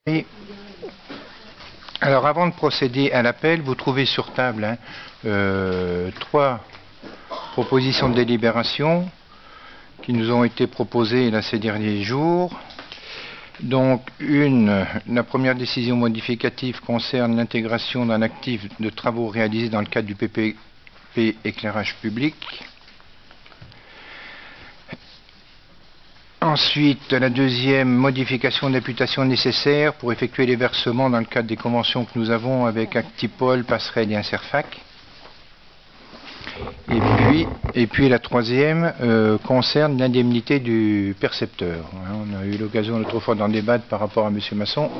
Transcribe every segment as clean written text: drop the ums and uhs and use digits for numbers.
Et alors, avant de procéder à l'appel, vous trouvez sur table trois propositions de délibération qui nous ont été proposées là, ces derniers jours. Donc, la première décision modificative concerne l'intégration d'un actif de travaux réalisés dans le cadre du PPP éclairage public. Ensuite, la deuxième modification d'imputation nécessaire pour effectuer les versements dans le cadre des conventions que nous avons avec Actipol, Passerelle et Inserfac. Et puis la troisième concerne l'indemnité du percepteur. On a eu l'occasion l'autre fois d'en débattre par rapport à M. Masson,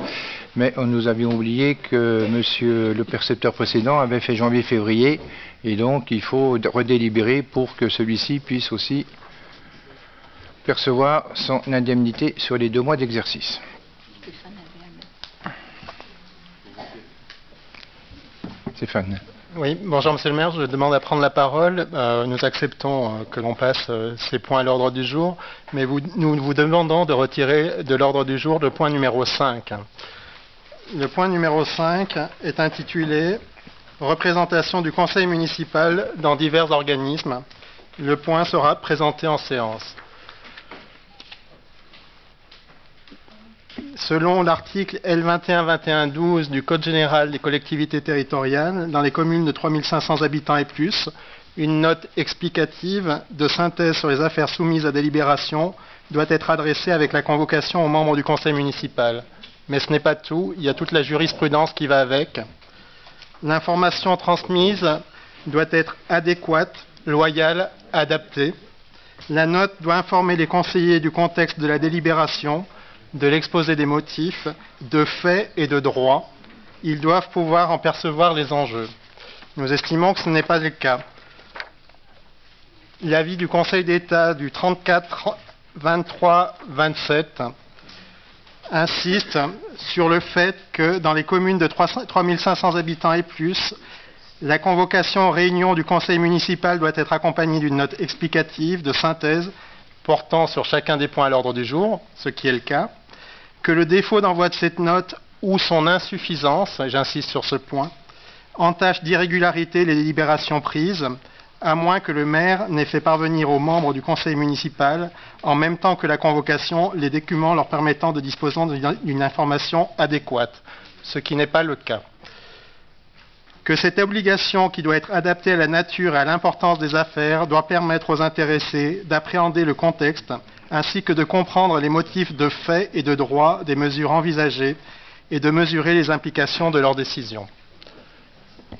mais nous avions oublié que le percepteur précédent avait fait janvier-février, et donc il faut redélibérer pour que celui-ci puisse aussi percevoir son indemnité sur les 2 mois d'exercice. Stéphane. Oui, bonjour Monsieur le maire, je demande à prendre la parole. Nous acceptons que l'on passe ces points à l'ordre du jour, mais nous vous demandons de retirer de l'ordre du jour le point numéro 5. Le point numéro 5 est intitulé « Représentation du conseil municipal dans divers organismes ». Le point sera présenté en séance. Selon l'article L2121-12 du Code général des collectivités territoriales, dans les communes de 3500 habitants et plus, une note explicative de synthèse sur les affaires soumises à délibération doit être adressée avec la convocation aux membres du conseil municipal. Mais ce n'est pas tout, il y a toute la jurisprudence qui va avec. L'information transmise doit être adéquate, loyale, adaptée. La note doit informer les conseillers du contexte de la délibération, de l'exposé des motifs, de faits et de droits. Ils doivent pouvoir en percevoir les enjeux. Nous estimons que ce n'est pas le cas. L'avis du Conseil d'État du 34-23-27 insiste sur le fait que dans les communes de 3500 habitants et plus, la convocation aux réunions du Conseil municipal doit être accompagnée d'une note explicative de synthèse portant sur chacun des points à l'ordre du jour, ce qui est le cas, que le défaut d'envoi de cette note ou son insuffisance, et j'insiste sur ce point, entache d'irrégularité les délibérations prises, à moins que le maire n'ait fait parvenir aux membres du conseil municipal, en même temps que la convocation, les documents leur permettant de disposer d'une information adéquate, ce qui n'est pas le cas. Que cette obligation, qui doit être adaptée à la nature et à l'importance des affaires, doit permettre aux intéressés d'appréhender le contexte, ainsi que de comprendre les motifs de fait et de droit des mesures envisagées et de mesurer les implications de leurs décisions.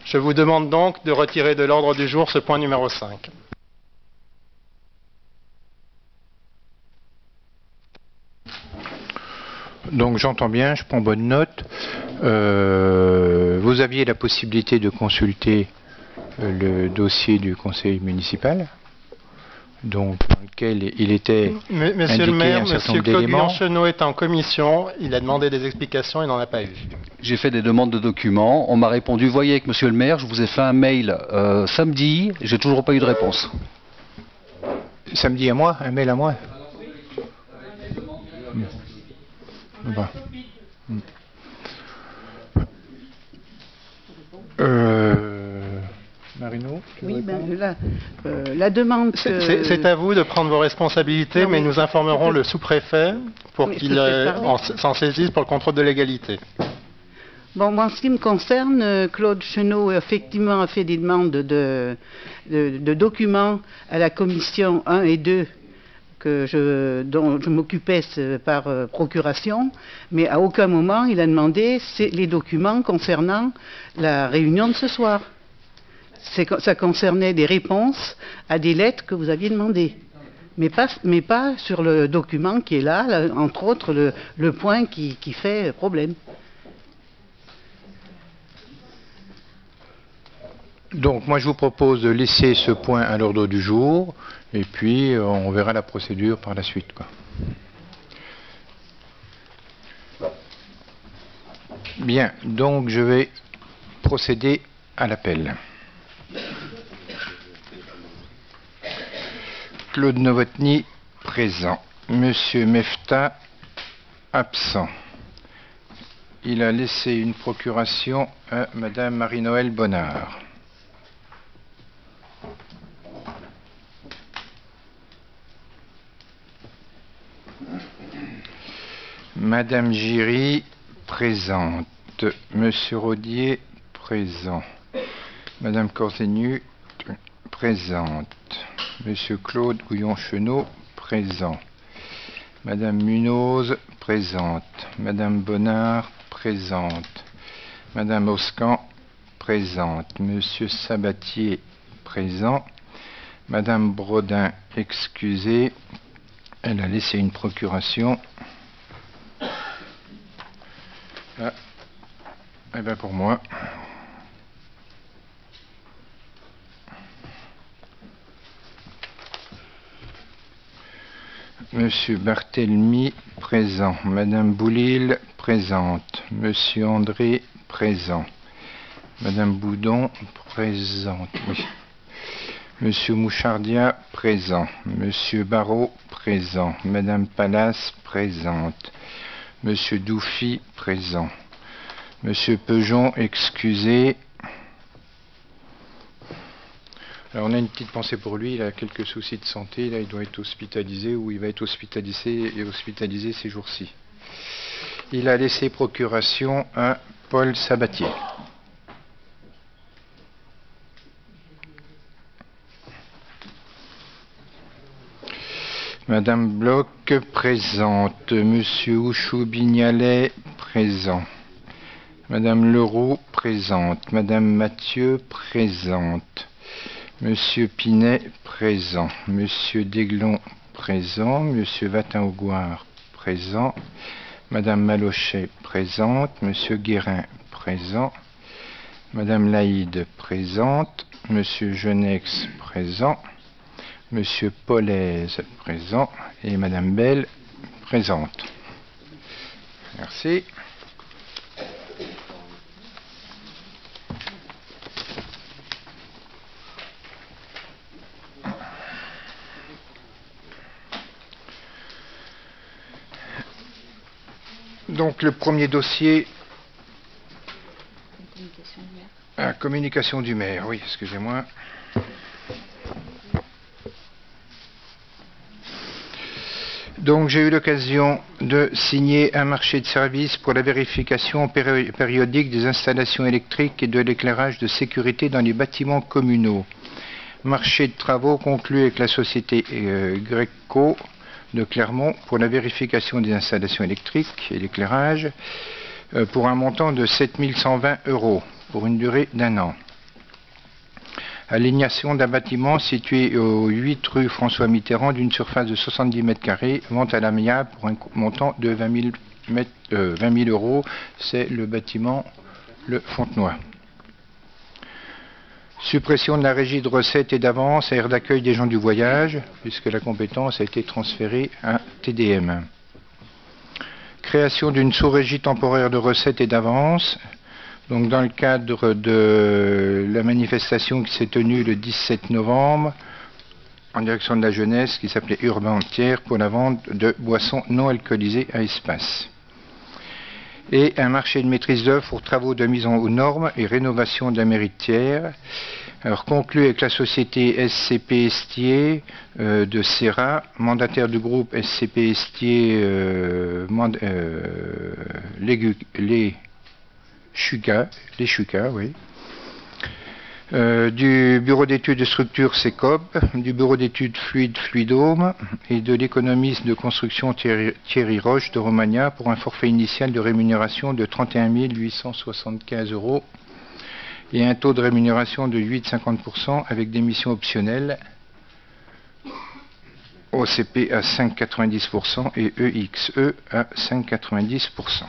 Je vous demande donc de retirer de l'ordre du jour ce point numéro 5. Donc j'entends bien, je prends bonne note. Vous aviez la possibilité de consulter le dossier du conseil municipal, donc dans lequel il était Monsieur le maire, Monsieur Claude Chenot est en commission, il a demandé des explications, il n'en a pas eu. J'ai fait des demandes de documents, on m'a répondu, voyez avec Monsieur le maire, je vous ai fait un mail samedi, j'ai toujours pas eu de réponse. Samedi à moi, un mail à moi. Bah. Marino, oui, la demande... C'est à vous de prendre vos responsabilités, mais nous informerons le sous-préfet pour qu'il s'en saisisse pour le contrôle de légalité. Bon, en ce qui me concerne, Claude Chenot effectivement a fait des demandes de documents à la commission 1 et 2 dont je m'occupais par procuration, mais à aucun moment il a demandé les documents concernant la réunion de ce soir. Ça concernait des réponses à des lettres que vous aviez demandées, mais pas sur le document qui est là, entre autres le point qui fait problème. Donc moi je vous propose de laisser ce point à l'ordre du jour et puis on verra la procédure par la suite, quoi. Bien, donc je vais procéder à l'appel. Claude Novotny, présent. Monsieur Mefta, absent. il a laissé une procuration à Madame Marie-Noël Bonnard. Madame Giry, présente. Monsieur Rodier, présent. Madame Corzenu, présente. Monsieur Claude Gouillon-Chenot, présent. Madame Munoz, présente. Madame Bonnard, présente. Madame Oscan, présente. Monsieur Sabatier, présent. Madame Brodin, excusée. Elle a laissé une procuration. Ah, eh bien pour moi. Monsieur Barthélemy, présent. Madame Boulil, présente. Monsieur André, présent. Madame Boudon, présente. Oui. Monsieur Mouchardia, présent. Monsieur Barrault, présent. Madame Pallas, présente. Monsieur Douffy, présent. Monsieur Peugeon, excusé. Alors on a une petite pensée pour lui, il a quelques soucis de santé, là il doit être hospitalisé ou il va être hospitalisé ces jours-ci. Il a laissé procuration à Paul Sabatier. Madame Bloch, présente. Monsieur Houchou-Bignalet, présent. Madame Leroux, présente. Madame Mathieu, présente. Monsieur Pinet, présent. Monsieur Deglon, présent. Monsieur Vatin-Augoire, présent. Madame Malochet, présente. Monsieur Guérin, présent. Madame Laïde, présente. Monsieur Genex, présent. Monsieur Paulaise, présent. Et Madame Bell, présente. Merci. Donc le premier dossier, communication du maire, oui, excusez-moi. Donc j'ai eu l'occasion de signer un marché de services pour la vérification périodique des installations électriques et de l'éclairage de sécurité dans les bâtiments communaux. Marché de travaux conclu avec la société Greco de Clermont pour la vérification des installations électriques et l'éclairage pour un montant de 7 120 € pour une durée d'1 an. Alignation d'un bâtiment situé au 8 rue François Mitterrand d'une surface de 70 m², vente à l'amiable pour un montant de 20 000 €. C'est le bâtiment Le Fontenoy. Suppression de la régie de recettes et d'avance à aire d'accueil des gens du voyage, puisque la compétence a été transférée à TDM. Création d'une sous-régie temporaire de recettes et d'avance. Donc dans le cadre de la manifestation qui s'est tenue le 17 novembre, en direction de la jeunesse, qui s'appelait Urbain Entière, pour la vente de boissons non alcoolisées à espace. Et un marché de maîtrise d'œuvre pour travaux de mise aux normes et rénovation de la mairie de Thiers. Alors conclu avec la société SCP Estier de Serra, mandataire du groupe SCP Estier les Chuca, oui. Du bureau d'études de structure CECOP, du bureau d'études Fluidome et de l'économiste de construction Thierry Roche de Romagna pour un forfait initial de rémunération de 31 875 € et un taux de rémunération de 8,50% avec des missions optionnelles, OCP à 5,90% et EXE à 5,90%.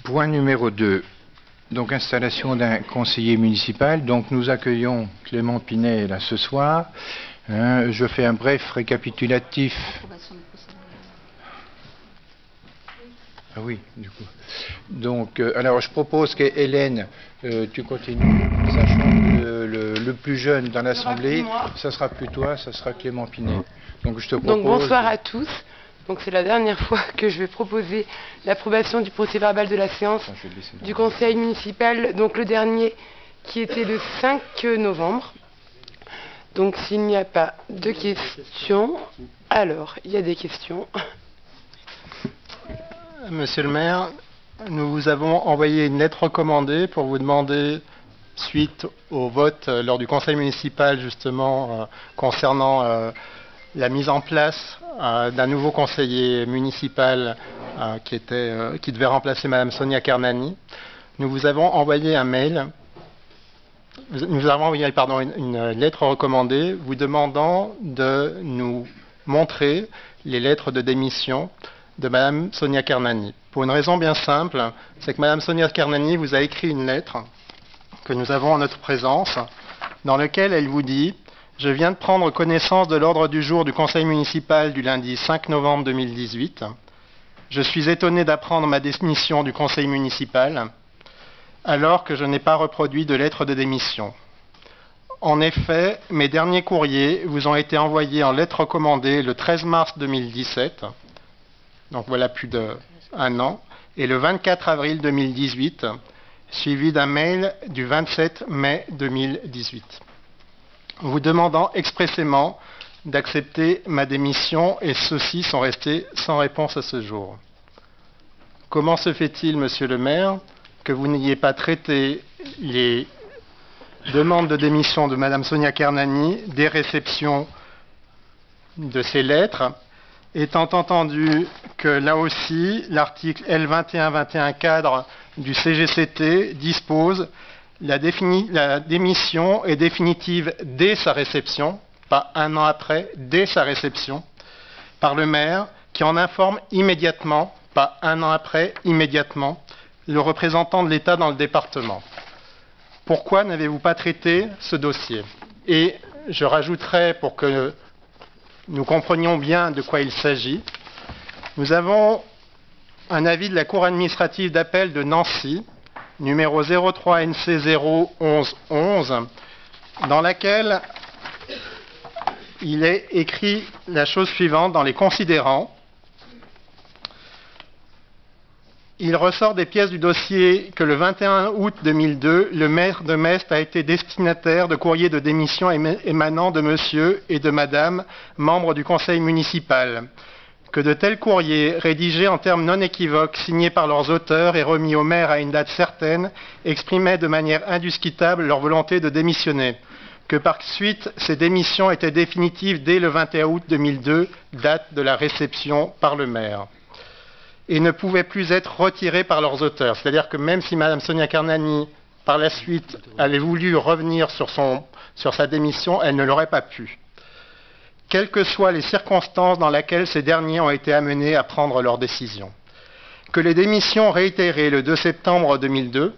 Point numéro 2, donc installation d'un conseiller municipal. Donc nous accueillons Clément Pinet là ce soir. Je fais un bref récapitulatif. Ah oui, du coup. Donc, alors je propose que Hélène, tu continues, sachant que le plus jeune dans l'Assemblée, ça sera plus toi, ça sera Clément Pinet. Donc je te propose... Donc bonsoir à tous. Donc c'est la dernière fois que je vais proposer l'approbation du procès-verbal de la séance du conseil municipal, donc le dernier qui était le 5 novembre. Donc s'il n'y a pas de questions, alors il y a des questions. Monsieur le maire, nous vous avons envoyé une lettre recommandée pour vous demander, suite au vote lors du conseil municipal justement concernant la mise en place d'un nouveau conseiller municipal qui devait remplacer Madame Sonia Kernani. Nous vous avons envoyé un mail, nous avons envoyé une lettre recommandée vous demandant de nous montrer les lettres de démission de Madame Sonia Kernani. Pour une raison bien simple, c'est que Madame Sonia Kernani vous a écrit une lettre que nous avons en notre présence, dans laquelle elle vous dit: je viens de prendre connaissance de l'ordre du jour du conseil municipal du lundi 5 novembre 2018. Je suis étonné d'apprendre ma démission du conseil municipal, alors que je n'ai pas reproduit de lettre de démission. En effet, mes derniers courriers vous ont été envoyés en lettre recommandée le 13 mars 2017, donc voilà plus d'1 an, et le 24 avril 2018, suivi d'un mail du 27 mai 2018, vous demandant expressément d'accepter ma démission, et ceux-ci sont restés sans réponse à ce jour. Comment se fait-il, monsieur le maire, que vous n'ayez pas traité les demandes de démission de Madame Sonia Kernani des réceptions de ces lettres, étant entendu que là aussi, l'article L2121 cadre du CGCT dispose: la démission est définitive dès sa réception, pas 1 an après, dès sa réception, par le maire, qui en informe immédiatement, pas 1 an après, immédiatement, le représentant de l'État dans le département. Pourquoi n'avez-vous pas traité ce dossier? Et je rajouterai, pour que nous comprenions bien de quoi il s'agit, nous avons un avis de la Cour administrative d'appel de Nancy, numéro 03 NC 01111, dans laquelle il est écrit la chose suivante dans les considérants. Il ressort des pièces du dossier que le 21 août 2002, le maire de Mest a été destinataire de courriers de démission émanant de monsieur et de madame, membres du conseil municipal. Que de tels courriers, rédigés en termes non équivoques, signés par leurs auteurs et remis au maire à une date certaine, exprimaient de manière indiscutable leur volonté de démissionner. Que par suite, ces démissions étaient définitives dès le 21 août 2002, date de la réception par le maire, et ne pouvaient plus être retirées par leurs auteurs. C'est-à-dire que même si Mme Sonia Kernani, par la suite, avait voulu revenir sur sa démission, elle ne l'aurait pas pu, quelles que soient les circonstances dans lesquelles ces derniers ont été amenés à prendre leur décision. Que les démissions réitérées le 2 septembre 2002,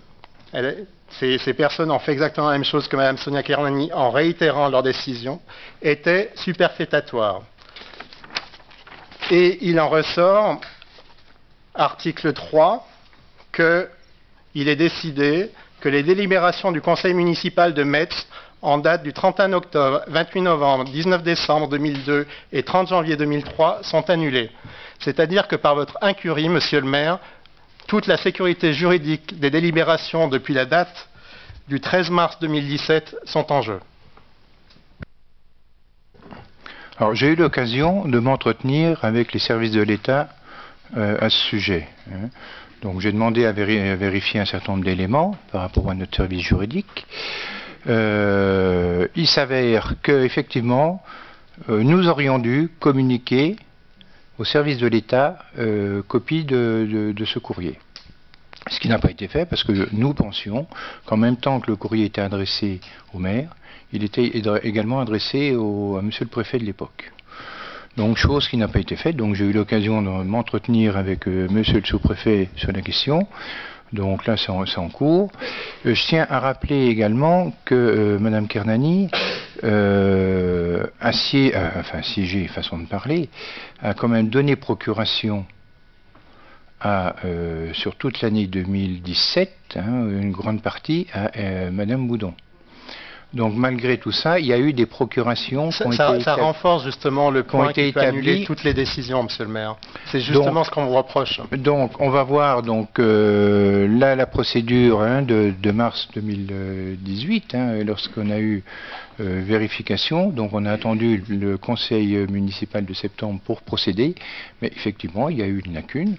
ces personnes ont fait exactement la même chose que Mme Sonia Kernani en réitérant leur décision, étaient superfétatoires. Et il en ressort, article 3, qu'il est décidé que les délibérations du conseil municipal de Metz en date du 31 octobre, 28 novembre, 19 décembre 2002 et 30 janvier 2003 sont annulées. C'est-à-dire que par votre incurie, monsieur le maire, toute la sécurité juridique des délibérations depuis la date du 13 mars 2017 sont en jeu. Alors, j'ai eu l'occasion de m'entretenir avec les services de l'État à ce sujet. Donc, j'ai demandé à vérifier un certain nombre d'éléments par rapport à notre service juridique. Il s'avère qu'effectivement, nous aurions dû communiquer au service de l'État copie de ce courrier. Ce qui n'a pas été fait parce que nous pensions qu'en même temps que le courrier était adressé au maire, il était également adressé à monsieur le préfet de l'époque. Donc, chose qui n'a pas été faite. Donc, j'ai eu l'occasion de m'entretenir avec monsieur le sous-préfet sur la question. Donc là, c'est en cours. Je tiens à rappeler également que Mme Kernani siégé, façon de parler, a quand même donné procuration sur toute l'année 2017, une grande partie à Mme Boudon. Donc malgré tout ça, il y a eu des procurations qui ont été Ça renforce justement le point qui peut annuler établies. toutes les décisions, monsieur le maire. C'est justement ce qu'on vous reproche. Donc on va voir là la procédure de mars 2018, lorsqu'on a eu vérification. Donc on a attendu le conseil municipal de septembre pour procéder, mais effectivement il y a eu une lacune,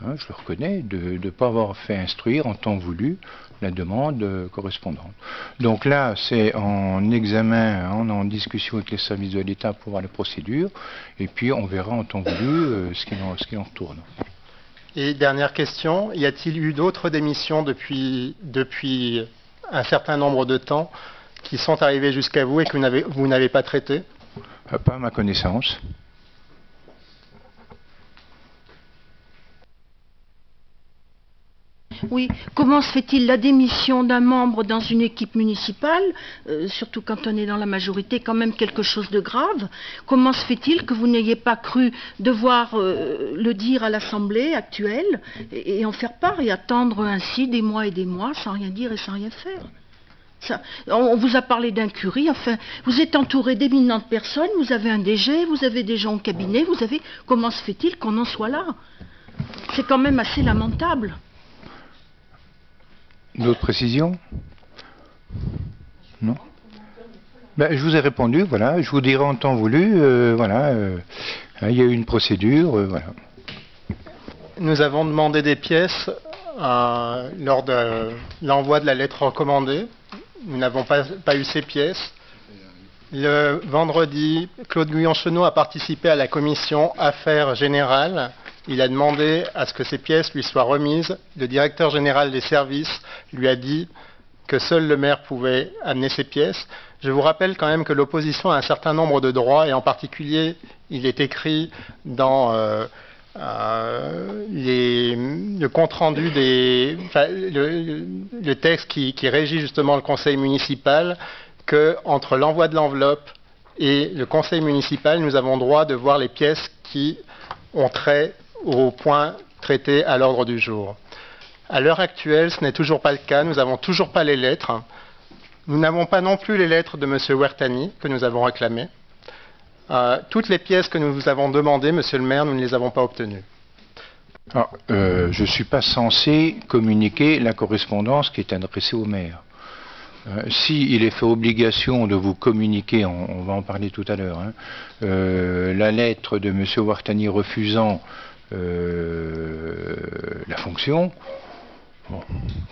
je le reconnais, de ne pas avoir fait instruire en temps voulu la demande correspondante. Donc là, c'est en examen, on est en discussion avec les services de l'État pour voir la procédure, et puis on verra en temps voulu ce qu'il en retourne. Et dernière question, y a-t-il eu d'autres démissions depuis un certain nombre de temps qui sont arrivées jusqu'à vous et que vous n'avez pas traitées? Pas à ma connaissance. Oui, comment se fait-il la démission d'un membre dans une équipe municipale, surtout quand on est dans la majorité, quand même quelque chose de grave? Comment se fait-il que vous n'ayez pas cru devoir le dire à l'Assemblée actuelle et en faire part et attendre ainsi des mois et des mois sans rien dire et sans rien faire? On vous a parlé d'incurie, enfin, vous êtes entouré d'éminentes personnes, vous avez un DG, vous avez des gens au cabinet, comment se fait-il qu'on en soit là? C'est quand même assez lamentable. D'autres précisions? Non? Je vous ai répondu, voilà, je vous dirai en temps voulu, il y a eu une procédure, voilà. Nous avons demandé des pièces lors de l'envoi de la lettre recommandée. Nous n'avons pas eu ces pièces. Le vendredi, Claude Guyon-Chenot a participé à la commission Affaires Générales. Il a demandé à ce que ces pièces lui soient remises. Le directeur général des services lui a dit que seul le maire pouvait amener ces pièces. Je vous rappelle quand même que l'opposition a un certain nombre de droits, et en particulier, il est écrit dans le compte-rendu le texte qui régit justement le conseil municipal, qu'entre l'envoi de l'enveloppe et le conseil municipal, nous avons droit de voir les pièces qui ont trait au point traité à l'ordre du jour. À l'heure actuelle, ce n'est toujours pas le cas. Nous n'avons toujours pas les lettres. Nous n'avons pas non plus les lettres de M. Huertani que nous avons réclamées. Toutes les pièces que nous vous avons demandées, Monsieur le maire, nous ne les avons pas obtenues. Alors, je ne suis pas censé communiquer la correspondance qui est adressée au maire. S'il est fait obligation de vous communiquer, on va en parler tout à l'heure, la lettre de M. Huertani refusant la fonction, bon,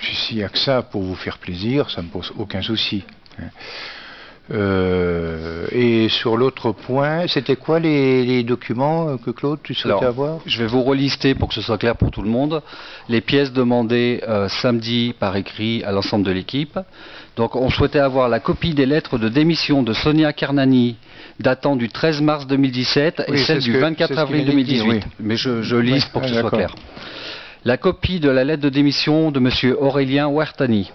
s'il n'y a que ça pour vous faire plaisir, ça ne me pose aucun souci. Et sur l'autre point, c'était quoi les documents que Claude, tu souhaitais avoir? Je vais vous relister pour que ce soit clair pour tout le monde. Les pièces demandées samedi par écrit à l'ensemble de l'équipe. Donc on souhaitait avoir la copie des lettres de démission de Sonia Carnani datant du 13 mars 2017 et celle du 24 avril 2018. Oui. Mais je liste pour que ce soit clair. La copie de la lettre de démission de M. Aurélien Huertani.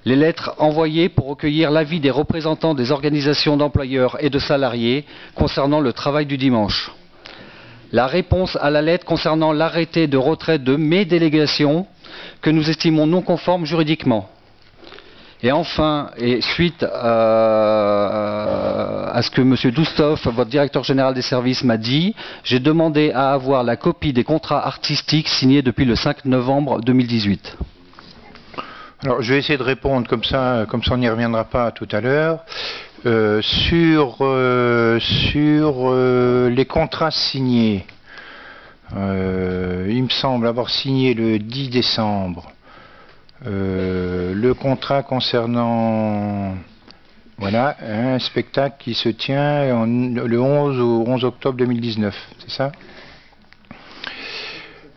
Les lettres envoyées pour recueillir l'avis des représentants des organisations d'employeurs et de salariés concernant le travail du dimanche. La réponse à la lettre concernant l'arrêté de retrait de mes délégations que nous estimons non conforme juridiquement. Et enfin, et suite à ce que M. Doustov, votre directeur général des services, m'a dit, j'ai demandé à avoir la copie des contrats artistiques signés depuis le 5 novembre 2018. Alors, je vais essayer de répondre comme ça on n'y reviendra pas tout à l'heure. Sur les contrats signés, il me semble avoir signé le 10 décembre le contrat concernant un spectacle qui se tient le 11 octobre 2019, c'est ça?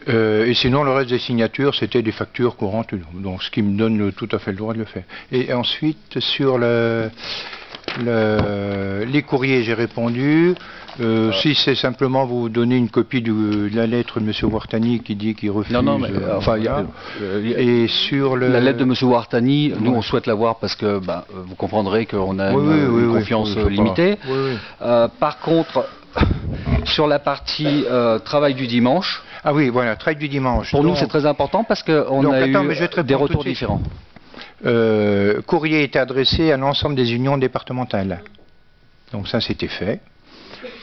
Et sinon, le reste des signatures, c'était des factures courantes, donc ce qui me donne tout à fait le droit de le faire. Et ensuite, sur les courriers, j'ai répondu. Si c'est simplement vous donner une copie de la lettre de M. Huertani qui dit qu'il refuse. Non, mais et sur la lettre de M. Huertani, nous on souhaite l'avoir parce que vous comprendrez qu'on a une confiance limitée. Par contre, sur la partie travail du dimanche. Ah oui, voilà, travail du dimanche. Pour nous, c'est très important parce qu'on a eu des retours différents. courrier était adressé à l'ensemble des unions départementales. Donc ça, c'était fait.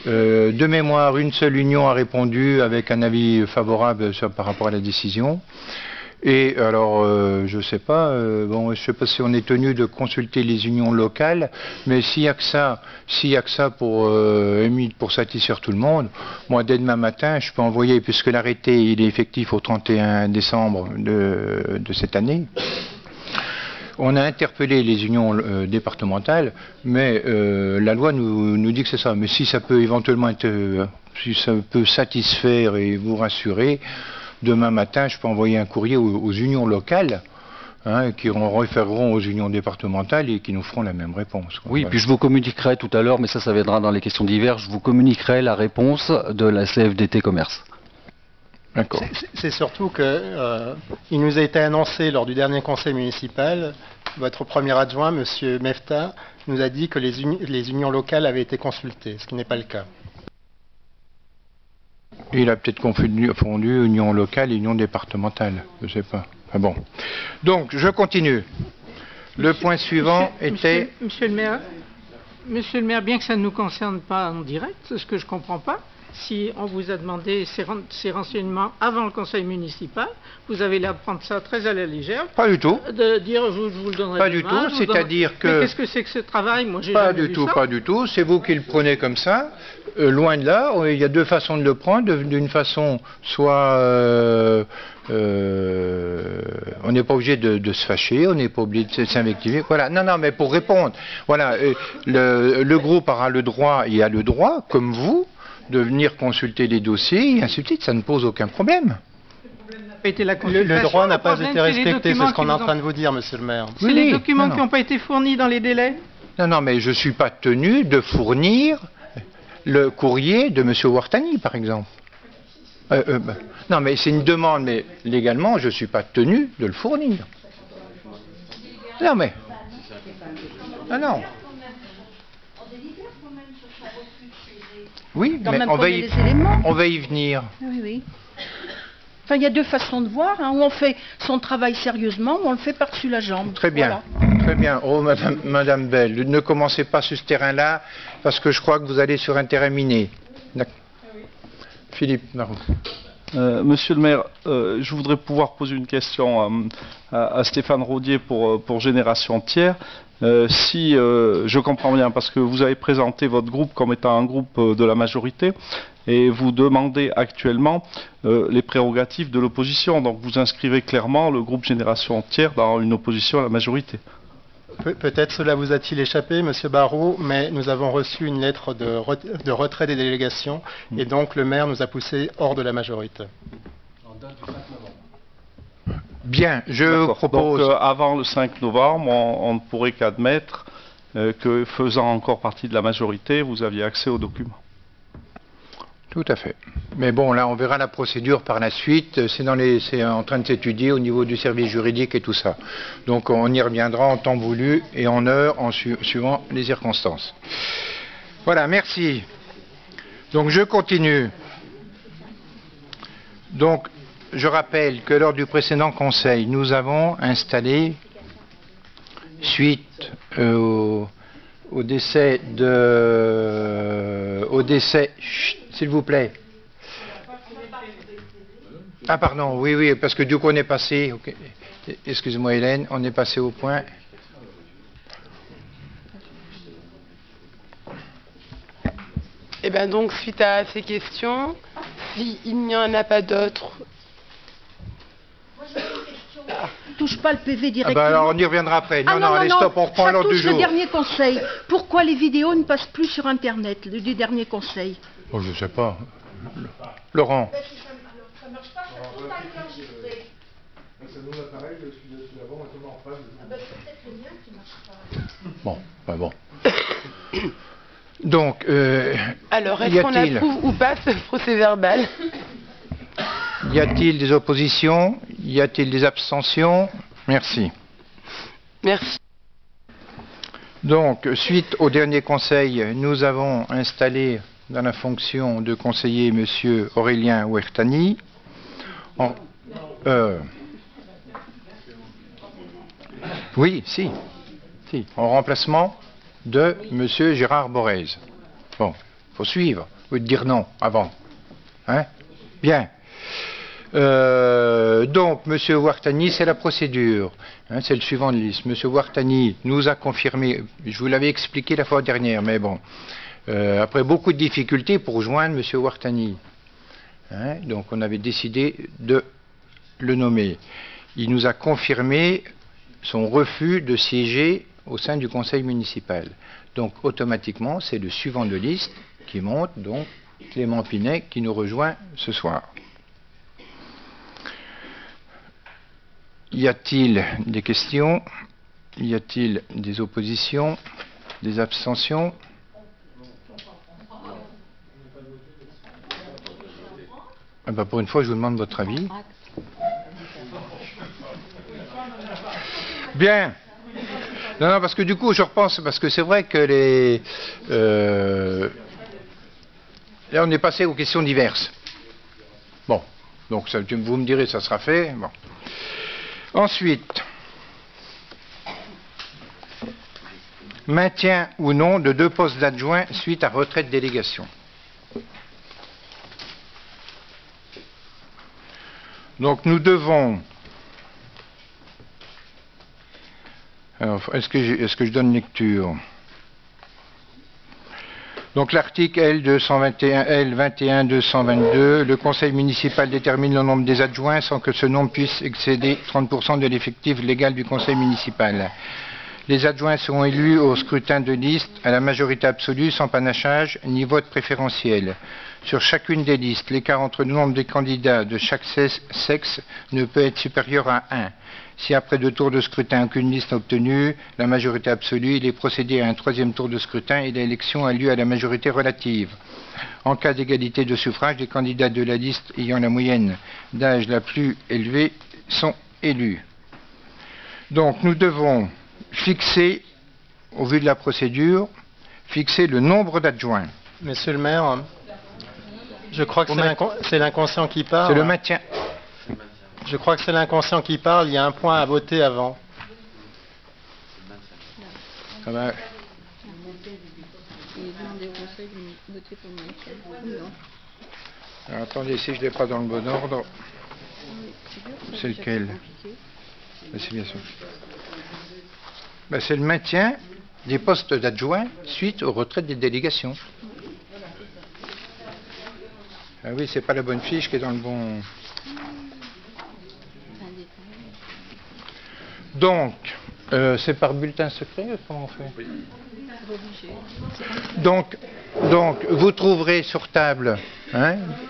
De mémoire, une seule union a répondu avec un avis favorable par rapport à la décision. Et alors, je sais pas si on est tenu de consulter les unions locales, mais s'il y a que ça, pour satisfaire tout le monde, moi dès demain matin, je peux envoyer, puisque l'arrêté il est effectif au 31 décembre de cette année. On a interpellé les unions départementales, mais la loi nous dit que c'est ça. Mais si ça peut éventuellement être, si ça peut satisfaire et vous rassurer, demain matin, je peux envoyer un courrier aux unions locales, qui référeront aux unions départementales et qui nous feront la même réponse. Oui, voilà. Puis je vous communiquerai tout à l'heure, mais ça viendra dans les questions diverses, je vous communiquerai la réponse de la CFDT Commerce. C'est surtout qu'il nous a été annoncé lors du dernier conseil municipal, votre premier adjoint, M. Mefta, nous a dit que les unions locales avaient été consultées, ce qui n'est pas le cas. Il a peut-être confondu union locale et union départementale, je ne sais pas. Ah bon. Donc, je continue. Le point suivant était... Monsieur le maire, bien que ça ne nous concerne pas en direct, c'est ce que je ne comprends pas, si on vous a demandé ces renseignements avant le conseil municipal, vous avez l'air de prendre ça très à la légère. Pas du tout. De dire je vous le donnerai pas du tout, c'est-à-dire que... Mais qu'est-ce que c'est que ce travail? Moi, j'ai pas jamais du vu tout, ça. pas du tout. C'est vous qui le prenez comme ça. Loin de là, il y a deux façons de le prendre. D'une façon, soit on n'est pas obligé de se fâcher, on n'est pas obligé de s'invectiver. Voilà. Non, mais pour répondre, voilà, le groupe aura le droit, il a le droit, comme vous, de venir consulter les dossiers et ainsi de suite. Ça ne pose aucun problème. Le droit n'a pas été respecté, c'est ce qu'on est en train de vous dire, monsieur le maire. C'est les documents qui n'ont pas été fournis dans les délais? Non, mais je ne suis pas tenu de fournir le courrier de M. Wartani, par exemple. Non, mais c'est une demande, mais légalement, je ne suis pas tenu de le fournir. Non, mais... non. Oui, mais on va y venir. Oui. Enfin, il y a deux façons de voir, où on fait son travail sérieusement, ou on le fait par-dessus la jambe. Très bien, voilà. Très bien. Oh, Madame Bell, ne commencez pas sur ce terrain-là, parce que je crois que vous allez sur un terrain miné. Philippe Marou. Monsieur le maire, je voudrais pouvoir poser une question à Stéphane Rodier pour Génération Tiers. Si je comprends bien, parce que vous avez présenté votre groupe comme étant un groupe de la majorité, et vous demandez actuellement les prérogatives de l'opposition. Donc vous inscrivez clairement le groupe Génération Tiers dans une opposition à la majorité. Peut-être cela vous a-t-il échappé, monsieur Barrault, mais nous avons reçu une lettre de retrait des délégations, et donc le maire nous a poussé hors de la majorité. Bien, je propose... Donc avant le 5 novembre, on ne pourrait qu'admettre que, faisant encore partie de la majorité, vous aviez accès aux documents. Tout à fait. Mais bon, là, on verra la procédure par la suite. C'est en train de s'étudier au niveau du service juridique et tout ça. Donc, on y reviendra en temps voulu et en heure, suivant les circonstances. Voilà, merci. Donc, je continue. Donc, je rappelle que lors du précédent conseil, nous avons installé, suite au décès chut, s'il vous plaît. Ah pardon, oui, parce que du coup on est passé, okay. Excusez-moi Hélène, on est passé au point. Et bien donc suite à ces questions, s'il n'y en a pas d'autres... Touche pas le PV directement. Alors on y reviendra après. Non, allez, stop, on reprend l'ordre du jour. Le dernier conseil. Pourquoi les vidéos ne passent plus sur Internet, du dernier conseil? Oh, je sais pas. Laurent. Ça marche pas, ça tout enregistré. C'est nous l'appareil, celui d'avant, on est en phase. C'est peut-être le mien qui marche pas. Bon. Donc, alors, est-ce qu'on approuve ou pas ce procès-verbal? Y a-t-il des oppositions? Y a-t-il des abstentions? Merci. Merci. Donc, suite au dernier conseil, nous avons installé dans la fonction de conseiller M. Aurélien Ouertani. Oui, si. En remplacement de M. Gérard Borez. Bon, il faut suivre. Ou dire non avant. Hein? Bien. Donc, M. Ouartani, c'est la procédure. Hein, c'est le suivant de liste. M. Ouartani nous a confirmé, je vous l'avais expliqué la fois dernière, mais bon, après beaucoup de difficultés pour joindre M. Ouartani. Hein, donc, on avait décidé de le nommer. Il nous a confirmé son refus de siéger au sein du conseil municipal. Donc, automatiquement, c'est le suivant de liste qui monte, donc Clément Pinet, qui nous rejoint ce soir. Y a-t-il des questions? Y a-t-il des oppositions? Des abstentions? Ah ben pour une fois, je vous demande votre avis. Bien. Non, parce que du coup, je repense, parce que c'est vrai que là, on est passé aux questions diverses. Bon, donc ça, vous me direz, ça sera fait. Bon. Ensuite, maintien ou non de 2 postes d'adjoints suite à retrait de délégation. Donc nous devons... Alors, est-ce que je donne lecture? Donc l'article L21-222, le conseil municipal détermine le nombre des adjoints sans que ce nombre puisse excéder 30% de l'effectif légal du conseil municipal. Les adjoints seront élus au scrutin de liste à la majorité absolue sans panachage ni vote préférentiel. Sur chacune des listes, l'écart entre le nombre de candidats de chaque sexe ne peut être supérieur à 1. Si après 2 tours de scrutin aucune liste n'a obtenu la majorité absolue, il est procédé à un 3e tour de scrutin et l'élection a lieu à la majorité relative. En cas d'égalité de suffrage, les candidats de la liste ayant la moyenne d'âge la plus élevée sont élus. Donc nous devons fixer, au vu de la procédure, fixer le nombre d'adjoints. Monsieur le maire, je crois que c'est l'inconscient qui parle. C'est le maintien. Je crois que c'est l'inconscient qui parle. Il y a un point à voter avant. Ça va. Alors, attendez, si je ne l'ai pas dans le bon ordre. C'est lequel? C'est bien sûr. Ben, c'est le maintien des postes d'adjoints suite au retrait des délégations. Ah oui, c'est pas la bonne fiche qui est dans le bon... Donc, c'est par bulletin secret, comment on fait? Donc, vous trouverez sur table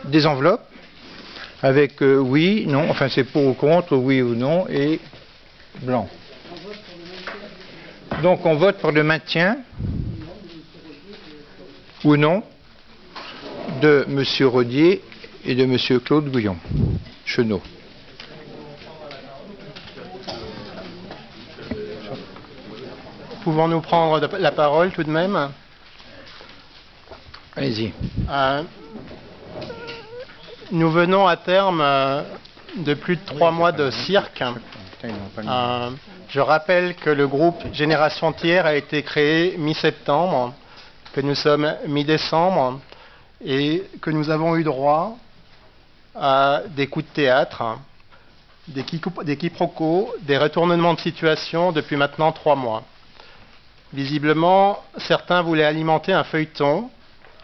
des enveloppes avec oui, non, enfin c'est pour ou contre, oui ou non, et blanc. Donc on vote pour le maintien ou non de M. Rodier et de M. Claude Gouillon, Chenot. Pouvons-nous prendre la parole tout de même? Allez-y. Nous venons à terme de plus de 3 mois de cirque. Je rappelle que le groupe Génération Tiers a été créé mi-septembre, que nous sommes mi-décembre et que nous avons eu droit à des coups de théâtre, des quiproquos, des retournements de situation depuis maintenant 3 mois. Visiblement, certains voulaient alimenter un feuilleton,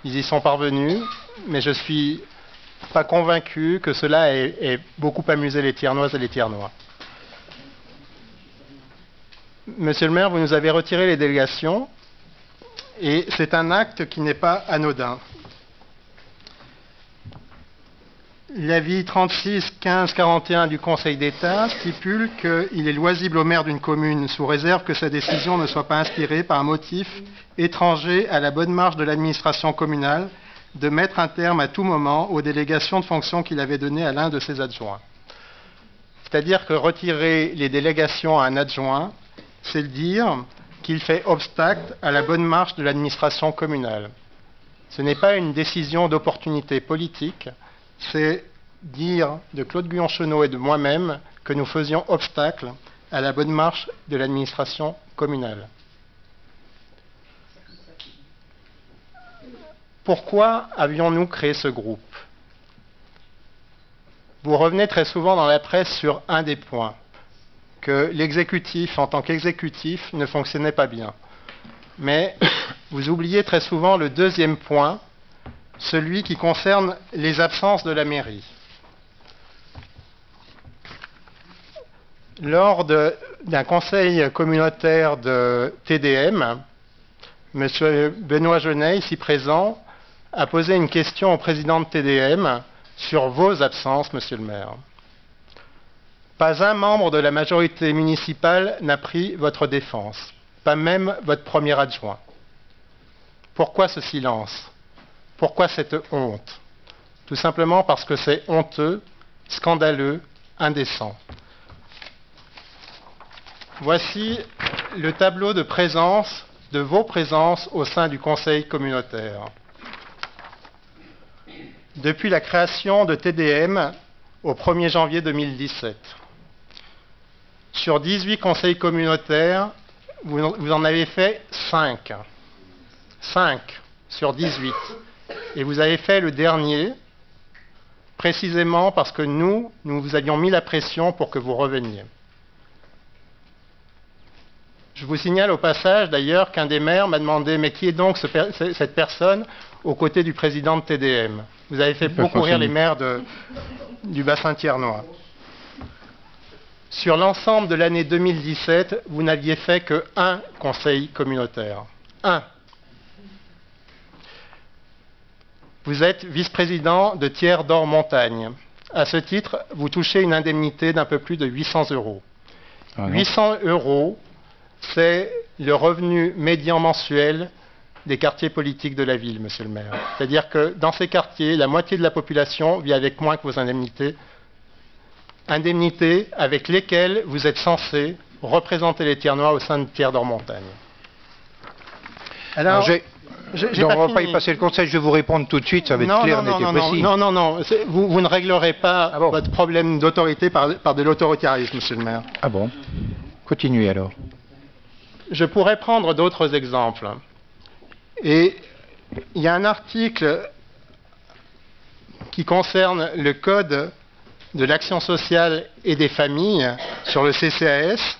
ils y sont parvenus, mais je ne suis pas convaincu que cela ait beaucoup amusé les Tiernoises et les Tiernois. Monsieur le maire, vous nous avez retiré les délégations et c'est un acte qui n'est pas anodin. L'avis 36-15-41 du Conseil d'État stipule qu'il est loisible au maire d'une commune, sous réserve que sa décision ne soit pas inspirée par un motif étranger à la bonne marche de l'administration communale, de mettre un terme à tout moment aux délégations de fonctions qu'il avait données à l'un de ses adjoints. C'est-à-dire que retirer les délégations à un adjoint, c'est dire qu'il fait obstacle à la bonne marche de l'administration communale. Ce n'est pas une décision d'opportunité politique, c'est dire de Claude Guyon-Chenot et de moi-même que nous faisions obstacle à la bonne marche de l'administration communale. Pourquoi avions-nous créé ce groupe? Vous revenez très souvent dans la presse sur un des points, que l'exécutif, en tant qu'exécutif, ne fonctionnait pas bien. Mais vous oubliez très souvent le deuxième point, celui qui concerne les absences de la mairie. Lors d'un conseil communautaire de TDM, M. Benoît Genet, ici présent, a posé une question au président de TDM sur vos absences, Monsieur le maire. Pas un membre de la majorité municipale n'a pris votre défense, pas même votre premier adjoint. Pourquoi ce silence? Pourquoi cette honte? Tout simplement parce que c'est honteux, scandaleux, indécent. Voici le tableau de présence, de vos présences au sein du conseil communautaire. Depuis la création de TDM au 1er janvier 2017, sur 18 conseils communautaires, vous en avez fait 5. 5 sur 18. Et vous avez fait le dernier, précisément parce que nous vous avions mis la pression pour que vous reveniez. Je vous signale au passage d'ailleurs qu'un des maires m'a demandé « Mais qui est donc cette personne aux côtés du président de TDM ?» Vous avez fait beaucoup rire les maires du bassin thiernois. Sur l'ensemble de l'année 2017, vous n'aviez fait que 1 conseil communautaire. 1. Vous êtes vice-président de Thiers d'Or Montagne. À ce titre, vous touchez une indemnité d'un peu plus de 800 €. 800 €, c'est le revenu médian mensuel des quartiers politiques de la ville, monsieur le maire. C'est-à-dire que dans ces quartiers, la moitié de la population vit avec moins que vos indemnités. Indemnités avec lesquelles vous êtes censé représenter les Thiernois au sein de Thiers d'Or Montagne. Alors, on ne va pas y passer le conseil, je vais vous répondre tout de suite, ça va être clair, net et précis. Non, vous ne réglerez pas votre problème d'autorité par de l'autoritarisme, monsieur le maire. Ah bon? Continuez alors. Je pourrais prendre d'autres exemples. Et il y a un article qui concerne le code de l'action sociale et des familles sur le CCAS.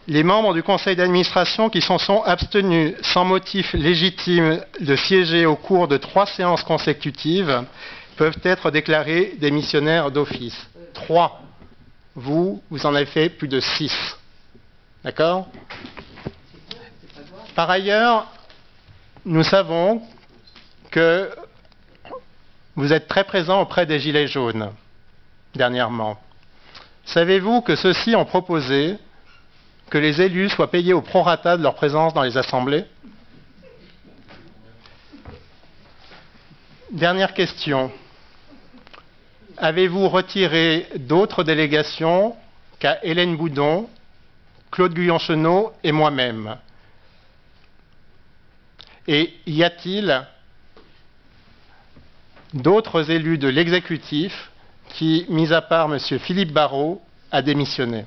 Les membres du conseil d'administration qui s'en sont abstenus sans motif légitime de siéger au cours de 3 séances consécutives peuvent être déclarés démissionnaires d'office. 3. Vous en avez fait plus de 6. D'accord? Par ailleurs, nous savons que vous êtes très présent auprès des Gilets jaunes, dernièrement. Savez-vous que ceux-ci ont proposé que les élus soient payés au prorata de leur présence dans les assemblées? Dernière question. Avez-vous retiré d'autres délégations qu'à Hélène Boudon, Claude Guyon-Chenot et moi-même? Et y a-t-il d'autres élus de l'exécutif qui, mis à part M. Philippe Barrault, a démissionné?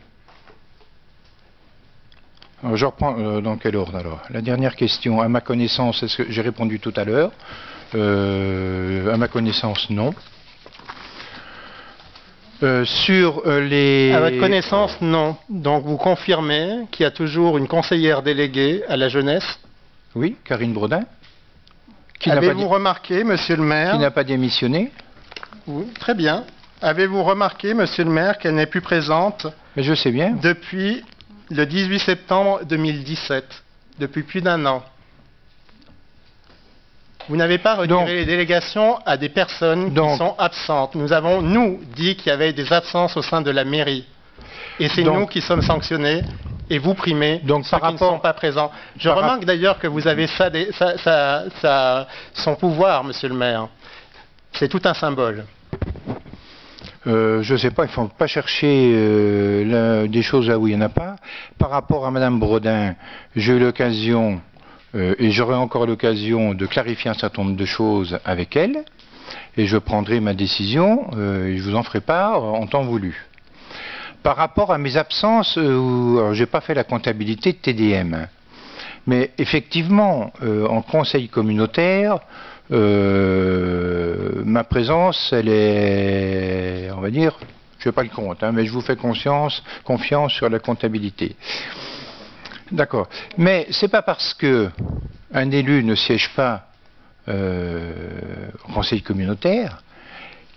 Alors, je reprends dans quel ordre alors? La dernière question, à ma connaissance, est-ce que j'ai répondu tout à l'heure? À ma connaissance, non. À votre connaissance, non. Donc vous confirmez qu'il y a toujours une conseillère déléguée à la jeunesse? Oui, Karine Brodin. Avez-vous remarqué, monsieur le maire... Qui n'a pas démissionné? Oui, très bien. Avez-vous remarqué, monsieur le maire, qu'elle n'est plus présente? Mais je sais bien. Depuis le 18 septembre 2017, depuis plus d'1 an. Vous n'avez pas retiré les délégations à des personnes qui sont absentes. Nous avons, nous, dit qu'il y avait des absences au sein de la mairie. Et c'est nous qui sommes sanctionnés et vous primez ceux qui ne sont pas présents. Je remarque d'ailleurs que vous avez son pouvoir, monsieur le maire. C'est tout un symbole. Je ne sais pas, il ne faut pas chercher des choses là où il n'y en a pas. Par rapport à Mme Brodin, j'ai eu l'occasion, et j'aurai encore l'occasion de clarifier un certain nombre de choses avec elle, et je prendrai ma décision, et je vous en ferai part en temps voulu. Par rapport à mes absences, je n'ai pas fait la comptabilité de TDM, hein. Mais effectivement, en conseil communautaire, ma présence, elle est, on va dire, je ne fais pas le compte, hein, mais je vous fais confiance sur la comptabilité. D'accord. Mais c'est pas parce que un élu ne siège pas au conseil communautaire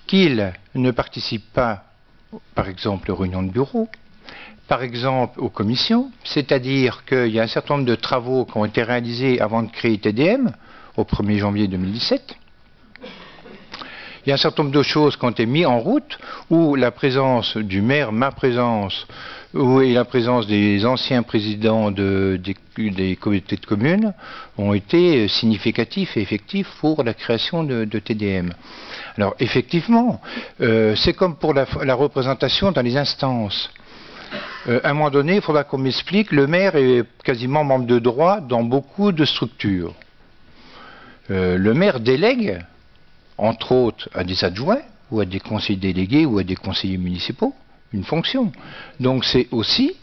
qu'il ne participe pas, par exemple, aux réunions de bureau, par exemple aux commissions, c'est-à-dire qu'il y a un certain nombre de travaux qui ont été réalisés avant de créer TDM, au 1er janvier 2017. Il y a un certain nombre de choses qui ont été mises en route, où la présence du maire, ma présence, et la présence des anciens présidents des communautés de communes ont été significatifs et effectifs pour la création de TDM. Alors effectivement, c'est comme pour la représentation dans les instances. À un moment donné, il faudra qu'on m'explique, le maire est quasiment membre de droit dans beaucoup de structures. Le maire délègue, entre autres, à des adjoints, ou à des conseillers délégués, ou à des conseillers municipaux, une fonction. Donc c'est aussi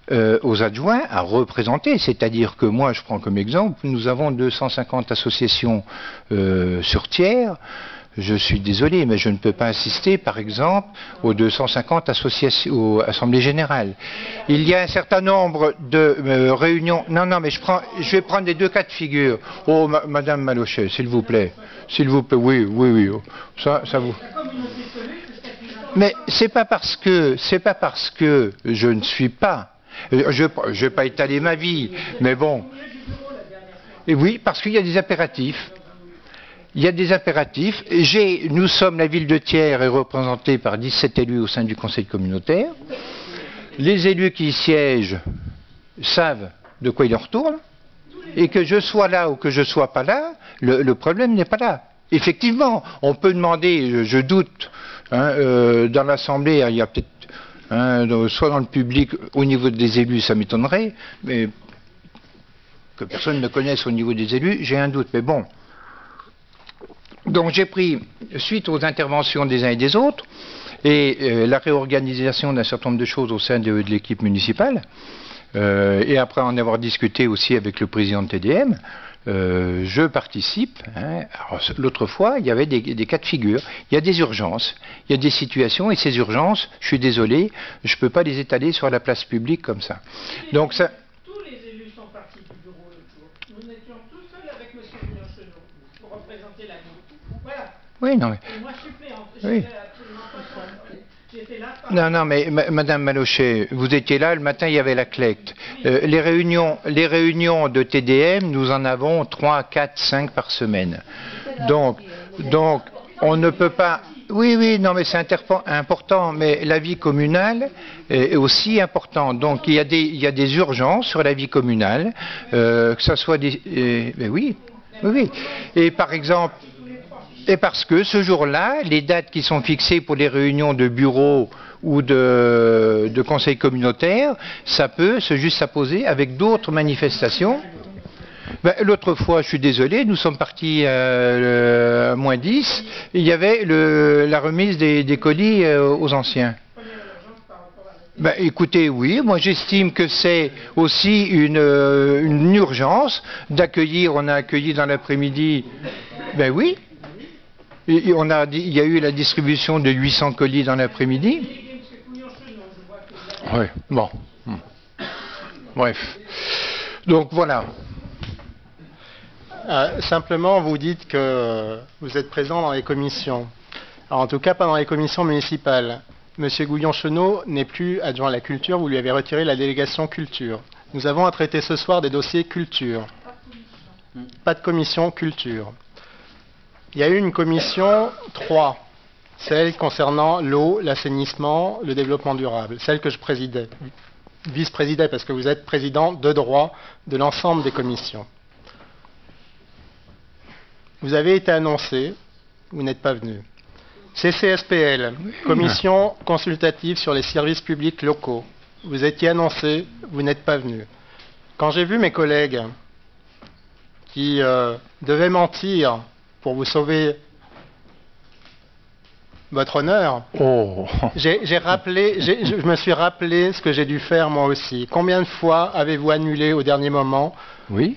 aux adjoints à représenter, c'est-à-dire que moi, je prends comme exemple, nous avons 250 associations sur tiers. Je suis désolé, mais je ne peux pas assister, par exemple, aux 250 associations, aux assemblées générales. Il y a un certain nombre de réunions. Non, mais je vais prendre les deux cas de figure. Oh, Madame Malochet, s'il vous plaît. S'il vous plaît, oui. Ça vous. Mais c'est pas parce que je ne suis pas. Je ne vais pas étaler ma vie, mais bon. Et oui, parce qu'il y a des impératifs. Il y a des impératifs. Nous sommes, la ville de Thiers est représentée par 17 élus au sein du conseil communautaire. Les élus qui y siègent savent de quoi il en retourne. Et que je sois là ou que je ne sois pas là, le problème n'est pas là. Effectivement, on peut demander, je doute, dans l'Assemblée, il y a peut-être, soit dans le public, au niveau des élus, ça m'étonnerait, mais que personne ne connaisse au niveau des élus, j'ai un doute. Mais bon. Donc j'ai pris, suite aux interventions des uns et des autres, et la réorganisation d'un certain nombre de choses au sein de l'équipe municipale, et après en avoir discuté aussi avec le président de TDM, je participe. L'autre fois, il y avait des cas de figure. Il y a des urgences, il y a des situations, et ces urgences, je suis désolé, je ne peux pas les étaler sur la place publique comme ça. Donc ça... Tous les élus sont partis du bureau le jour. Nous étions tous seuls avec M. Guillon-Chenot pour représenter la ville. Voilà. Oui, non mais... Et moi, suppléante. Oui. Absolument pas seul. J'étais là par... Non, mais Madame Malochet, vous étiez là, le matin il y avait la collecte. Les réunions de TDM, nous en avons 3, 4, 5 par semaine. Donc on ne peut pas... Oui, non mais c'est important, mais la vie communale est aussi importante. Donc il y a des urgences sur la vie communale, que ce soit des... oui. Et par exemple... Et parce que ce jour-là, les dates qui sont fixées pour les réunions de bureau ou de conseil communautaire, ça peut se juxtaposer avec d'autres manifestations. L'autre fois, je suis désolé, nous sommes partis à moins 10, il y avait la remise des colis aux anciens. Écoutez, oui, moi j'estime que c'est aussi une urgence d'accueillir, on a accueilli dans l'après-midi, oui. Il y a eu la distribution de 800 colis dans l'après-midi. Oui, bon. Bref. Donc voilà. Simplement, vous dites que vous êtes présent dans les commissions. Alors, en tout cas, pas dans les commissions municipales. Monsieur Guillon-Chenot n'est plus adjoint à la culture, vous lui avez retiré la délégation culture. Nous avons à traiter ce soir des dossiers culture. Pas de commission culture. Il y a eu une commission 3, celle concernant l'eau, l'assainissement, le développement durable, celle que je présidais, vice-présidais, parce que vous êtes président de droit de l'ensemble des commissions. Vous avez été annoncé, vous n'êtes pas venu. CCSPL, commission consultative sur les services publics locaux. Vous étiez annoncé, vous n'êtes pas venu. Quand j'ai vu mes collègues qui devaient mentir pour vous sauver Votre honneur. Oh. Je me suis rappelé ce que j'ai dû faire moi aussi. Combien de fois avez-vous annulé au dernier moment? Oui,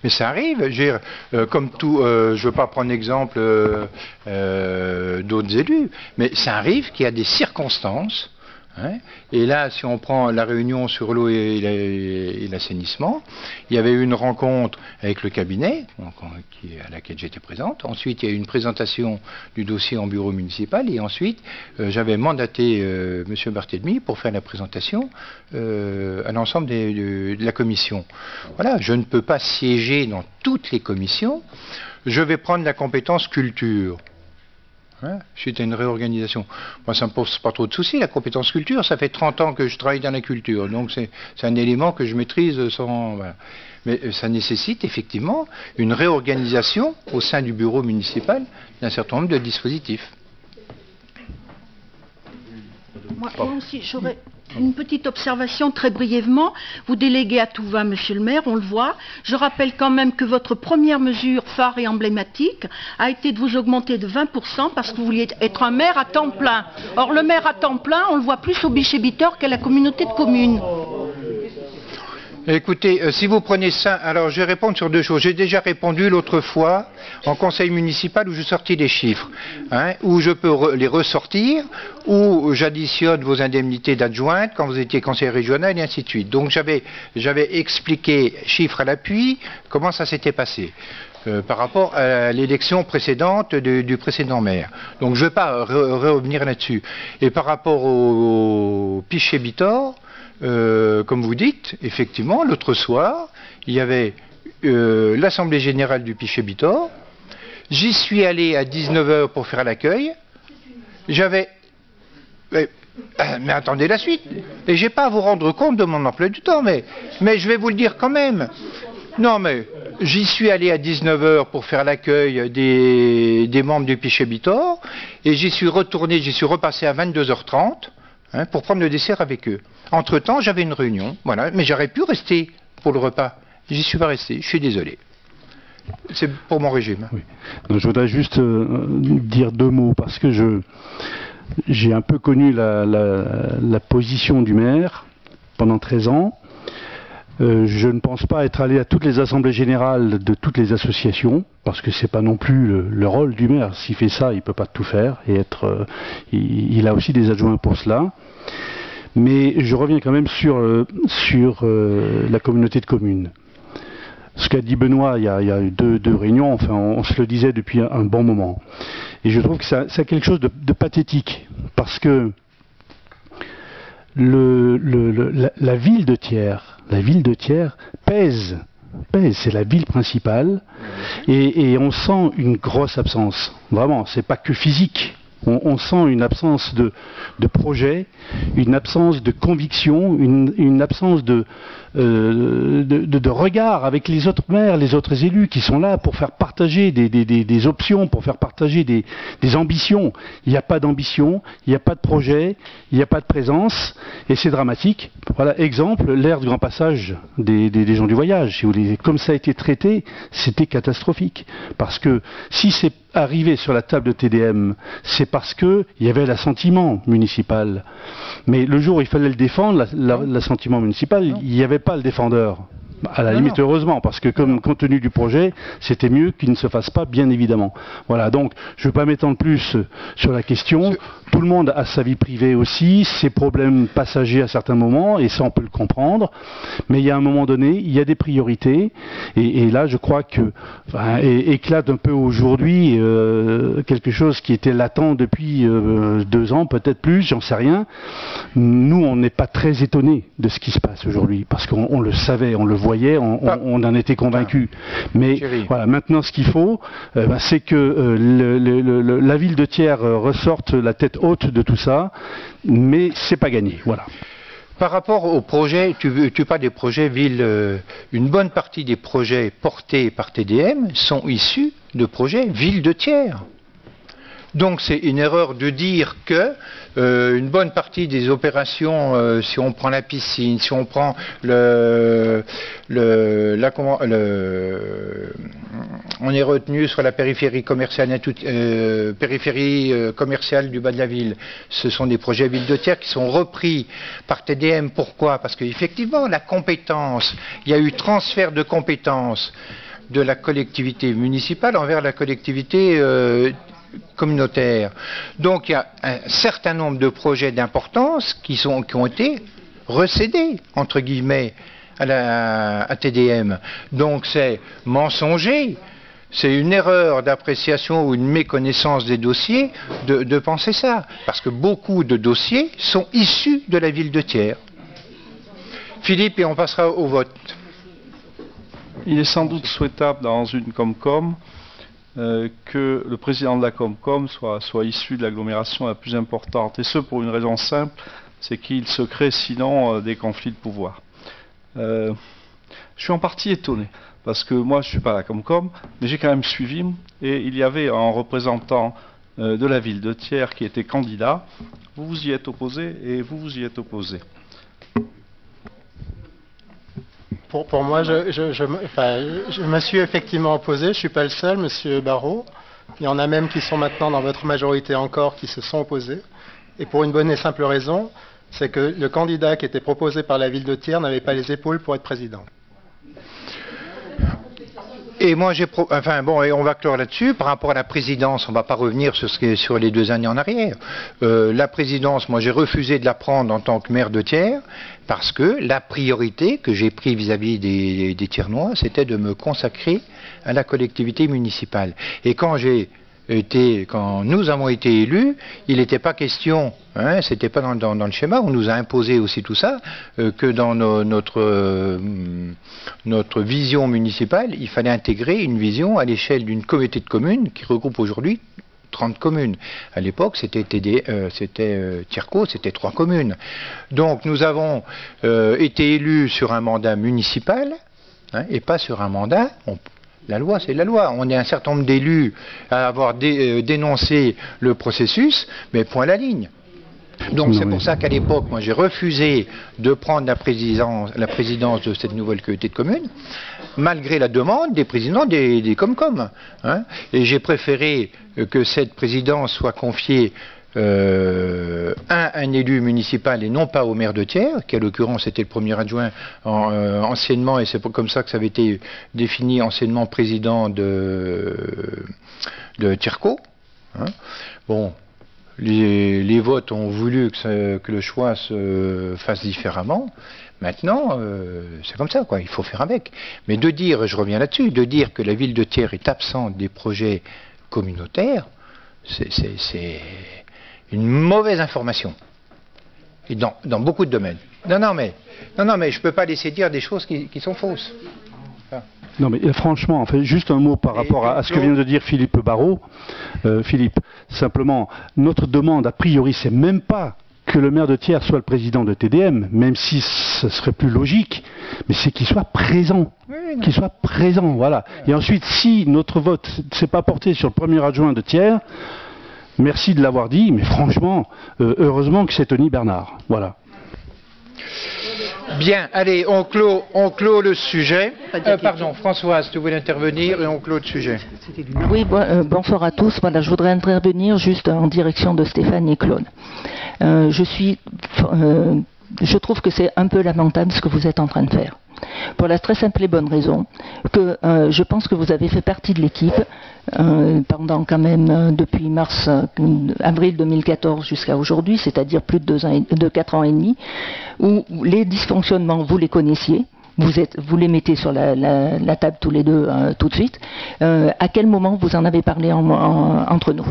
mais ça arrive. Comme tout, je ne veux pas prendre l'exemple d'autres élus, mais ça arrive qu'il y a des circonstances. Hein, et là, si on prend la réunion sur l'eau et l'assainissement, il y avait eu une rencontre avec le cabinet, donc, à laquelle j'étais présente. Ensuite, il y a eu une présentation du dossier en bureau municipal. Et ensuite, j'avais mandaté M. Barthélemy pour faire la présentation à l'ensemble de la commission. Voilà, je ne peux pas siéger dans toutes les commissions. Je vais prendre la compétence culture. Hein, suite à une réorganisation. Moi, ça ne me pose pas trop de soucis, la compétence culture. Ça fait 30 ans que je travaille dans la culture. Donc, c'est un élément que je maîtrise sans... Voilà. Mais ça nécessite effectivement une réorganisation au sein du bureau municipal d'un certain nombre de dispositifs. Moi aussi, j'aurais une petite observation très brièvement. Vous déléguez à tout va, monsieur le maire, on le voit. Je rappelle quand même que votre première mesure phare et emblématique a été de vous augmenter de 20% parce que vous vouliez être un maire à temps plein. Or, le maire à temps plein, on le voit plus au Bichet-Bitor qu'à la communauté de communes. Écoutez, si vous prenez ça, alors je vais répondre sur deux choses. J'ai déjà répondu l'autre fois en conseil municipal où je sortis des chiffres, hein, où je peux les ressortir, où j'additionne vos indemnités d'adjointe quand vous étiez conseiller régional et ainsi de suite. Donc j'avais expliqué, chiffres à l'appui, comment ça s'était passé. Par rapport à l'élection précédente du précédent maire. Donc je ne vais pas revenir là-dessus. Et par rapport au Bichet-Bitor, comme vous dites, effectivement, l'autre soir, il y avait l'Assemblée Générale du Bichet-Bitor. J'y suis allé à 19h pour faire l'accueil. J'avais... Mais attendez la suite. Et j'ai pas à vous rendre compte de mon emploi du temps, mais je vais vous le dire quand même. Non, mais j'y suis allé à 19h pour faire l'accueil des membres du Bichet-Bitor, et j'y suis repassé à 22h30 hein, pour prendre le dessert avec eux. Entre-temps, j'avais une réunion, voilà, mais j'aurais pu rester pour le repas. J'y suis pas resté, je suis désolé. C'est pour mon régime. Oui. Donc, je voudrais juste dire deux mots, parce que j'ai un peu connu la position du maire pendant 13 ans. Je ne pense pas être allé à toutes les assemblées générales de toutes les associations, parce que c'est pas non plus le rôle du maire. S'il fait ça, il peut pas tout faire, et il a aussi des adjoints pour cela. Mais je reviens quand même sur la communauté de communes. Ce qu'a dit Benoît, il y a eu deux réunions, enfin on se le disait depuis un bon moment. Et je trouve que c'est quelque chose de pathétique, parce que la ville de Thiers pèse, c'est la ville principale, et on sent une grosse absence. Vraiment, c'est pas que physique. On sent une absence de projet, une absence de conviction, une absence de regard avec les autres maires, les autres élus qui sont là pour faire partager des options, pour faire partager des ambitions. Il n'y a pas d'ambition, il n'y a pas de projet, il n'y a pas de présence, et c'est dramatique. Voilà, exemple, l'aire de grand passage des gens du voyage. Si vous voulez, comme ça a été traité, c'était catastrophique. Parce que si c'est arrivé sur la table de TDM, c'est parce qu'il y avait l'assentiment municipal. Mais le jour où il fallait le défendre, l'assentiment municipal, il n'y avait pas le défendeur. À la limite, heureusement, parce que compte tenu du projet, c'était mieux qu'il ne se fasse pas, bien évidemment. Voilà, donc je ne vais pas m'étendre plus sur la question. Tout le monde a sa vie privée aussi, ses problèmes passagers à certains moments, et ça on peut le comprendre. Mais il y a un moment donné, il y a des priorités, et là je crois que éclate un peu aujourd'hui quelque chose qui était latent depuis 2 ans, peut-être plus, j'en sais rien. Nous, on n'est pas très étonnés de ce qui se passe aujourd'hui, parce qu'on le savait, on le voyait, on en était convaincus. Mais voilà, maintenant ce qu'il faut, c'est que la ville de Thiers ressorte la tête haute de tout ça, mais c'est pas gagné. Voilà. Par rapport aux projets, tu parles des projets villes, une bonne partie des projets portés par TDM sont issus de projets ville de Thiers. Donc c'est une erreur de dire que une bonne partie des opérations, si on prend la piscine, si on prend on est retenu sur la périphérie commerciale, commerciale du bas de la ville. Ce sont des projets ville de tiers qui sont repris par TDM. Pourquoi? Parce qu'effectivement, la compétence, il y a eu transfert de compétences de la collectivité municipale envers la collectivité communautaire. Donc il y a un certain nombre de projets d'importance qui ont été recédés, entre guillemets, à TDM. Donc c'est mensonger, c'est une erreur d'appréciation ou une méconnaissance des dossiers de penser ça. Parce que beaucoup de dossiers sont issus de la ville de Thiers. Philippe, et on passera au vote. Il est sans doute souhaitable dans une Comcom que le président de la Comcom soit issu de l'agglomération la plus importante. Et ce pour une raison simple, c'est qu'il se crée sinon des conflits de pouvoir. Je suis en partie étonné, parce que moi je ne suis pas à la Comcom, mais j'ai quand même suivi, et il y avait un représentant de la ville de Thiers qui était candidat. Vous vous y êtes opposé et vous vous y êtes opposé. Pour moi, je me suis effectivement opposé, je ne suis pas le seul, Monsieur Barrault. Il y en a même qui sont maintenant dans votre majorité encore qui se sont opposés. Et pour une bonne et simple raison, c'est que le candidat qui était proposé par la ville de Thiers n'avait pas les épaules pour être président. Et moi, et on va clore là-dessus. Par rapport à la présidence, on ne va pas revenir sur les 2 années en arrière. La présidence, moi, j'ai refusé de la prendre en tant que maire de Thiers, parce que la priorité que j'ai prise vis-à-vis des Thiernois, c'était de me consacrer à la collectivité municipale. Et quand nous avons été élus, il n'était pas question, c'était pas dans le schéma, on nous a imposé aussi tout ça, que dans notre vision municipale, il fallait intégrer une vision à l'échelle d'une communauté de communes qui regroupe aujourd'hui 30 communes. À l'époque, c'était Tierco, c'était 3 communes. Donc nous avons été élus sur un mandat municipal, et pas sur un mandat. La loi, c'est la loi. On est un certain nombre d'élus à avoir dénoncé le processus, mais point à la ligne. Donc c'est pour ça qu'à l'époque, moi j'ai refusé de prendre la présidence de cette nouvelle communauté de communes, malgré la demande des présidents des Comcom. Et j'ai préféré que cette présidence soit confiée un élu municipal et non pas au maire de Thiers, qui à l'occurrence était le premier adjoint anciennement, et c'est comme ça que ça avait été défini anciennement président de Tierco. Bon, les votes ont voulu que le choix se fasse différemment. Maintenant, c'est comme ça, quoi. Il faut faire avec. Mais de dire, je reviens là-dessus, de dire que la ville de Thiers est absente des projets communautaires, c'est une mauvaise information. Et dans beaucoup de domaines. Non, mais je ne peux pas laisser dire des choses qui sont fausses. Non, mais franchement, en fait, juste un mot par rapport à ce que vient de dire Philippe Barrault. Philippe, simplement, notre demande, a priori, c'est même pas que le maire de Thiers soit le président de TDM, même si ce serait plus logique, mais c'est qu'il soit présent. Qu'il soit présent, voilà. Et ensuite, si notre vote ne s'est pas porté sur le premier adjoint de Thiers, merci de l'avoir dit, mais franchement, heureusement que c'est Tony Bernard. Voilà. Bien, allez, on clôt le sujet. Pardon, Françoise, tu voulais intervenir et on clôt le sujet. Oui, bonsoir à tous. Voilà, je voudrais intervenir juste en direction de Stéphane et Claude. Je trouve que c'est un peu lamentable ce que vous êtes en train de faire. Pour la très simple et bonne raison que je pense que vous avez fait partie de l'équipe pendant quand même depuis avril 2014 jusqu'à aujourd'hui, c'est-à-dire plus de 4 ans et demi, où les dysfonctionnements, vous les connaissiez. Vous les mettez sur la table tous les deux tout de suite. À quel moment vous en avez parlé entre nous ?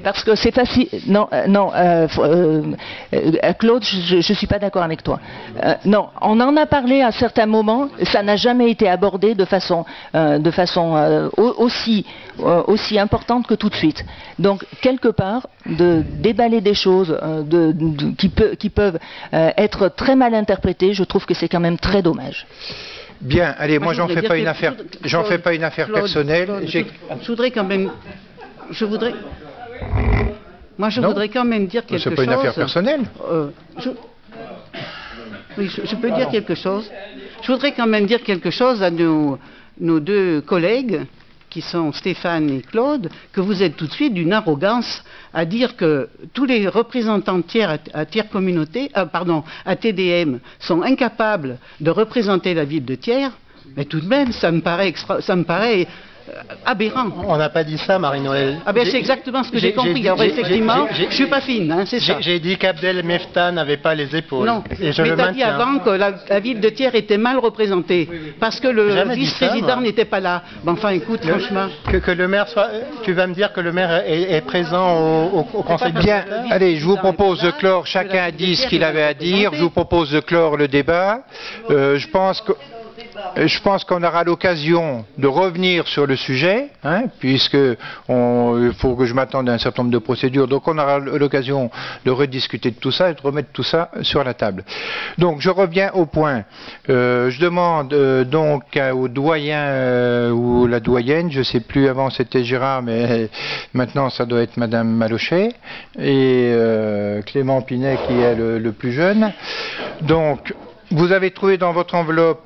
Parce que c'est facile. Non, Claude, je ne suis pas d'accord avec toi. Non, on en a parlé à certains moments. Ça n'a jamais été abordé de façon aussi importante que tout de suite. Donc, quelque part, de déballer des choses qui peuvent être très mal interprétées, je trouve que c'est quand même très dommage. Bien, allez, moi je j'en voudrais fais dire pas une que- affaire, j'en Claude, fais pas une affaire Claude, personnelle. Claude, je voudrais quand même. Moi, je Non, voudrais quand même dire quelque chose. c'est pas une affaire personnelle. Oui, je peux dire quelque chose. Je voudrais quand même dire quelque chose à nos deux collègues, qui sont Stéphane et Claude, que vous êtes tout de suite d'une arrogance à dire que tous les représentants de tiers à TDM sont incapables de représenter la ville de Thiers. Mais tout de même, ça me paraît aberrant. On n'a pas dit ça, Marie-Noël. Ah ben c'est exactement ce que j'ai compris. Alors effectivement, je suis pas fine, hein, c'est ça. J'ai dit qu'Abdel Mefta n'avait pas les épaules. Non, et je mais le t'as dit maintiens. avant que la ville de Thiers était mal représentée, parce que le Jamais dit ça, vice-président moi. n'était pas là. Ben, enfin, écoute, franchement... Que le maire soit... Tu vas me dire que le maire est présent au conseil de Bien, allez, je vous propose de clore, chacun a dit ce qu'il avait à dire, je vous propose de clore le débat. Je pense qu'on aura l'occasion de revenir sur le sujet, hein, puisque il faut que je m'attende à un certain nombre de procédures, donc on aura l'occasion de rediscuter de tout ça et de remettre tout ça sur la table. Donc je reviens au point. Je demande donc au doyen ou la doyenne, je ne sais plus, avant c'était Gérard, mais maintenant ça doit être Madame Malochet, et Clément Pinet qui est le plus jeune. Donc, vous avez trouvé dans votre enveloppe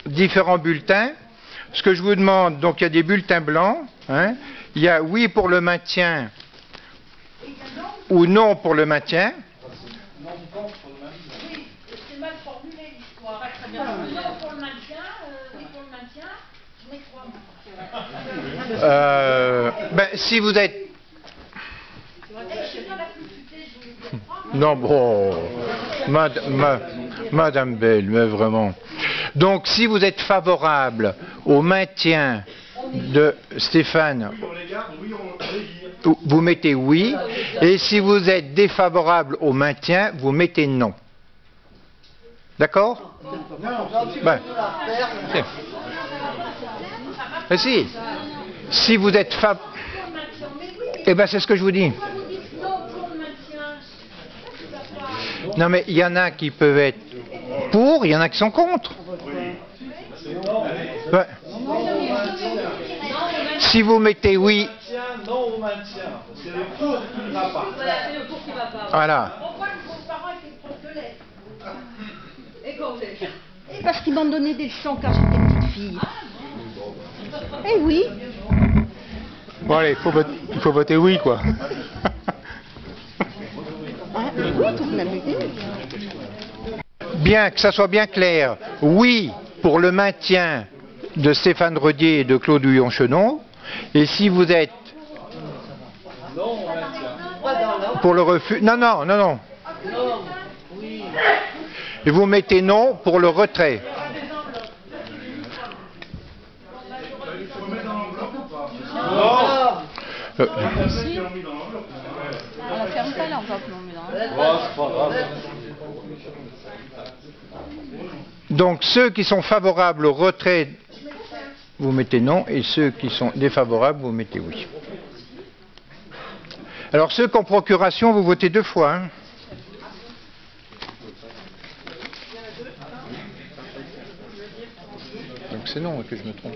différents bulletins. Ce que je vous demande, donc il y a des bulletins blancs, hein, il y a oui pour le maintien ou non pour le maintien. Oui, c'est mal formulé l'histoire. Non pour le maintien, oui pour le maintien, je mets 3 mois. Ben, si vous êtes... Je suis pas la plus futée, je vous comprends. Non, bon, Madame Bell, mais vraiment. Donc, si vous êtes favorable au maintien de Stéphane, vous mettez oui, et si vous êtes défavorable au maintien, vous mettez non. D'accord? Ben, mais si vous êtes favorable... Eh bien, c'est ce que je vous dis. Non, mais il y en a qui peuvent être pour, il y en a qui sont contre. Ouais. Si vous mettez oui... Non au maintien. C'est le pour qui ne va pas. Voilà. Pourquoi vos parents étaient profs de lettres? Et parce qu'ils m'ont donné des leçons quand j'étais petite fille. Eh oui. Bon allez, il faut voter oui, quoi. Oui, tout de même. Bien, que ça soit bien clair. Oui pour le maintien de Stéphane Rodier et de Claude Houillon-Chenon. Et si vous êtes pour le refus... Non. Et vous mettez non pour le retrait. On la ferme pas l'enveloppe non mais Donc ceux qui sont favorables au retrait, vous mettez non, et ceux qui sont défavorables, vous mettez oui. Alors ceux qui ont procuration, vous votez 2 fois. Hein. Donc c'est non que je me trompe.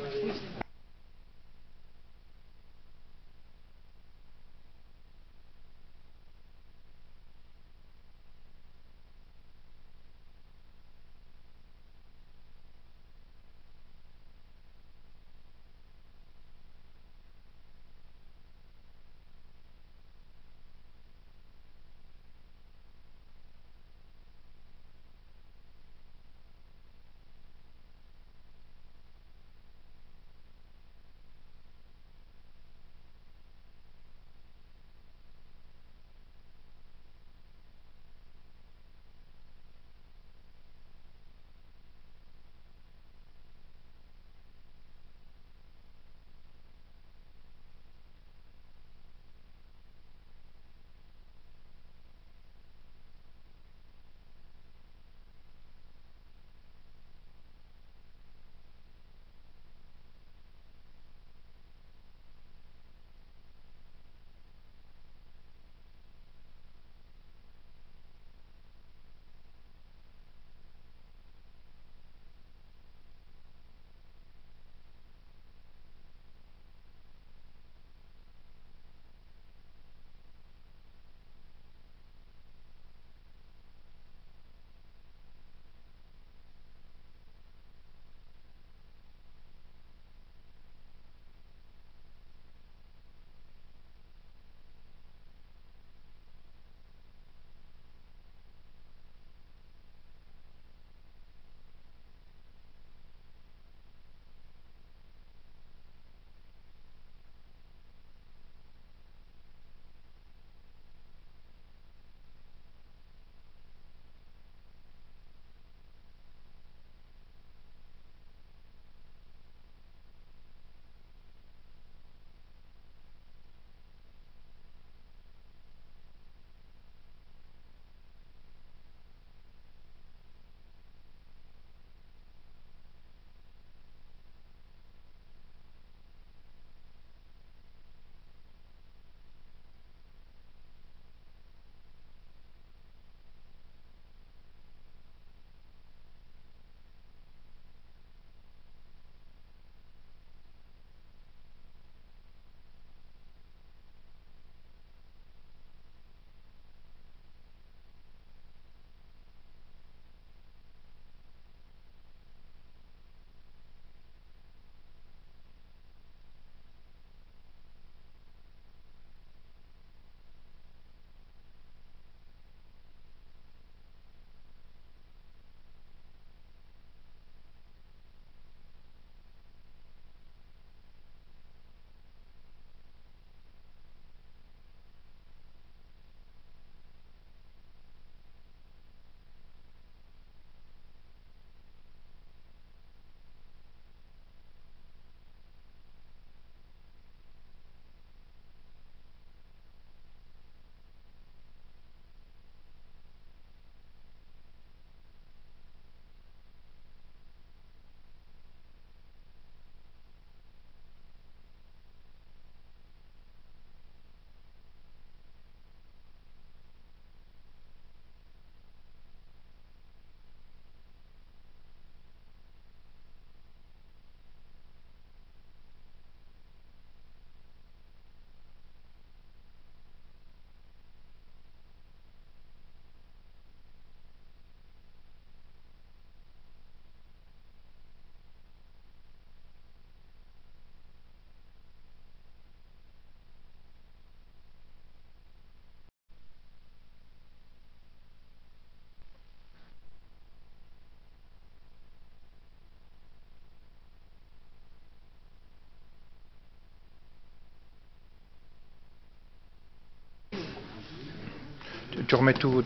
tu remets tout.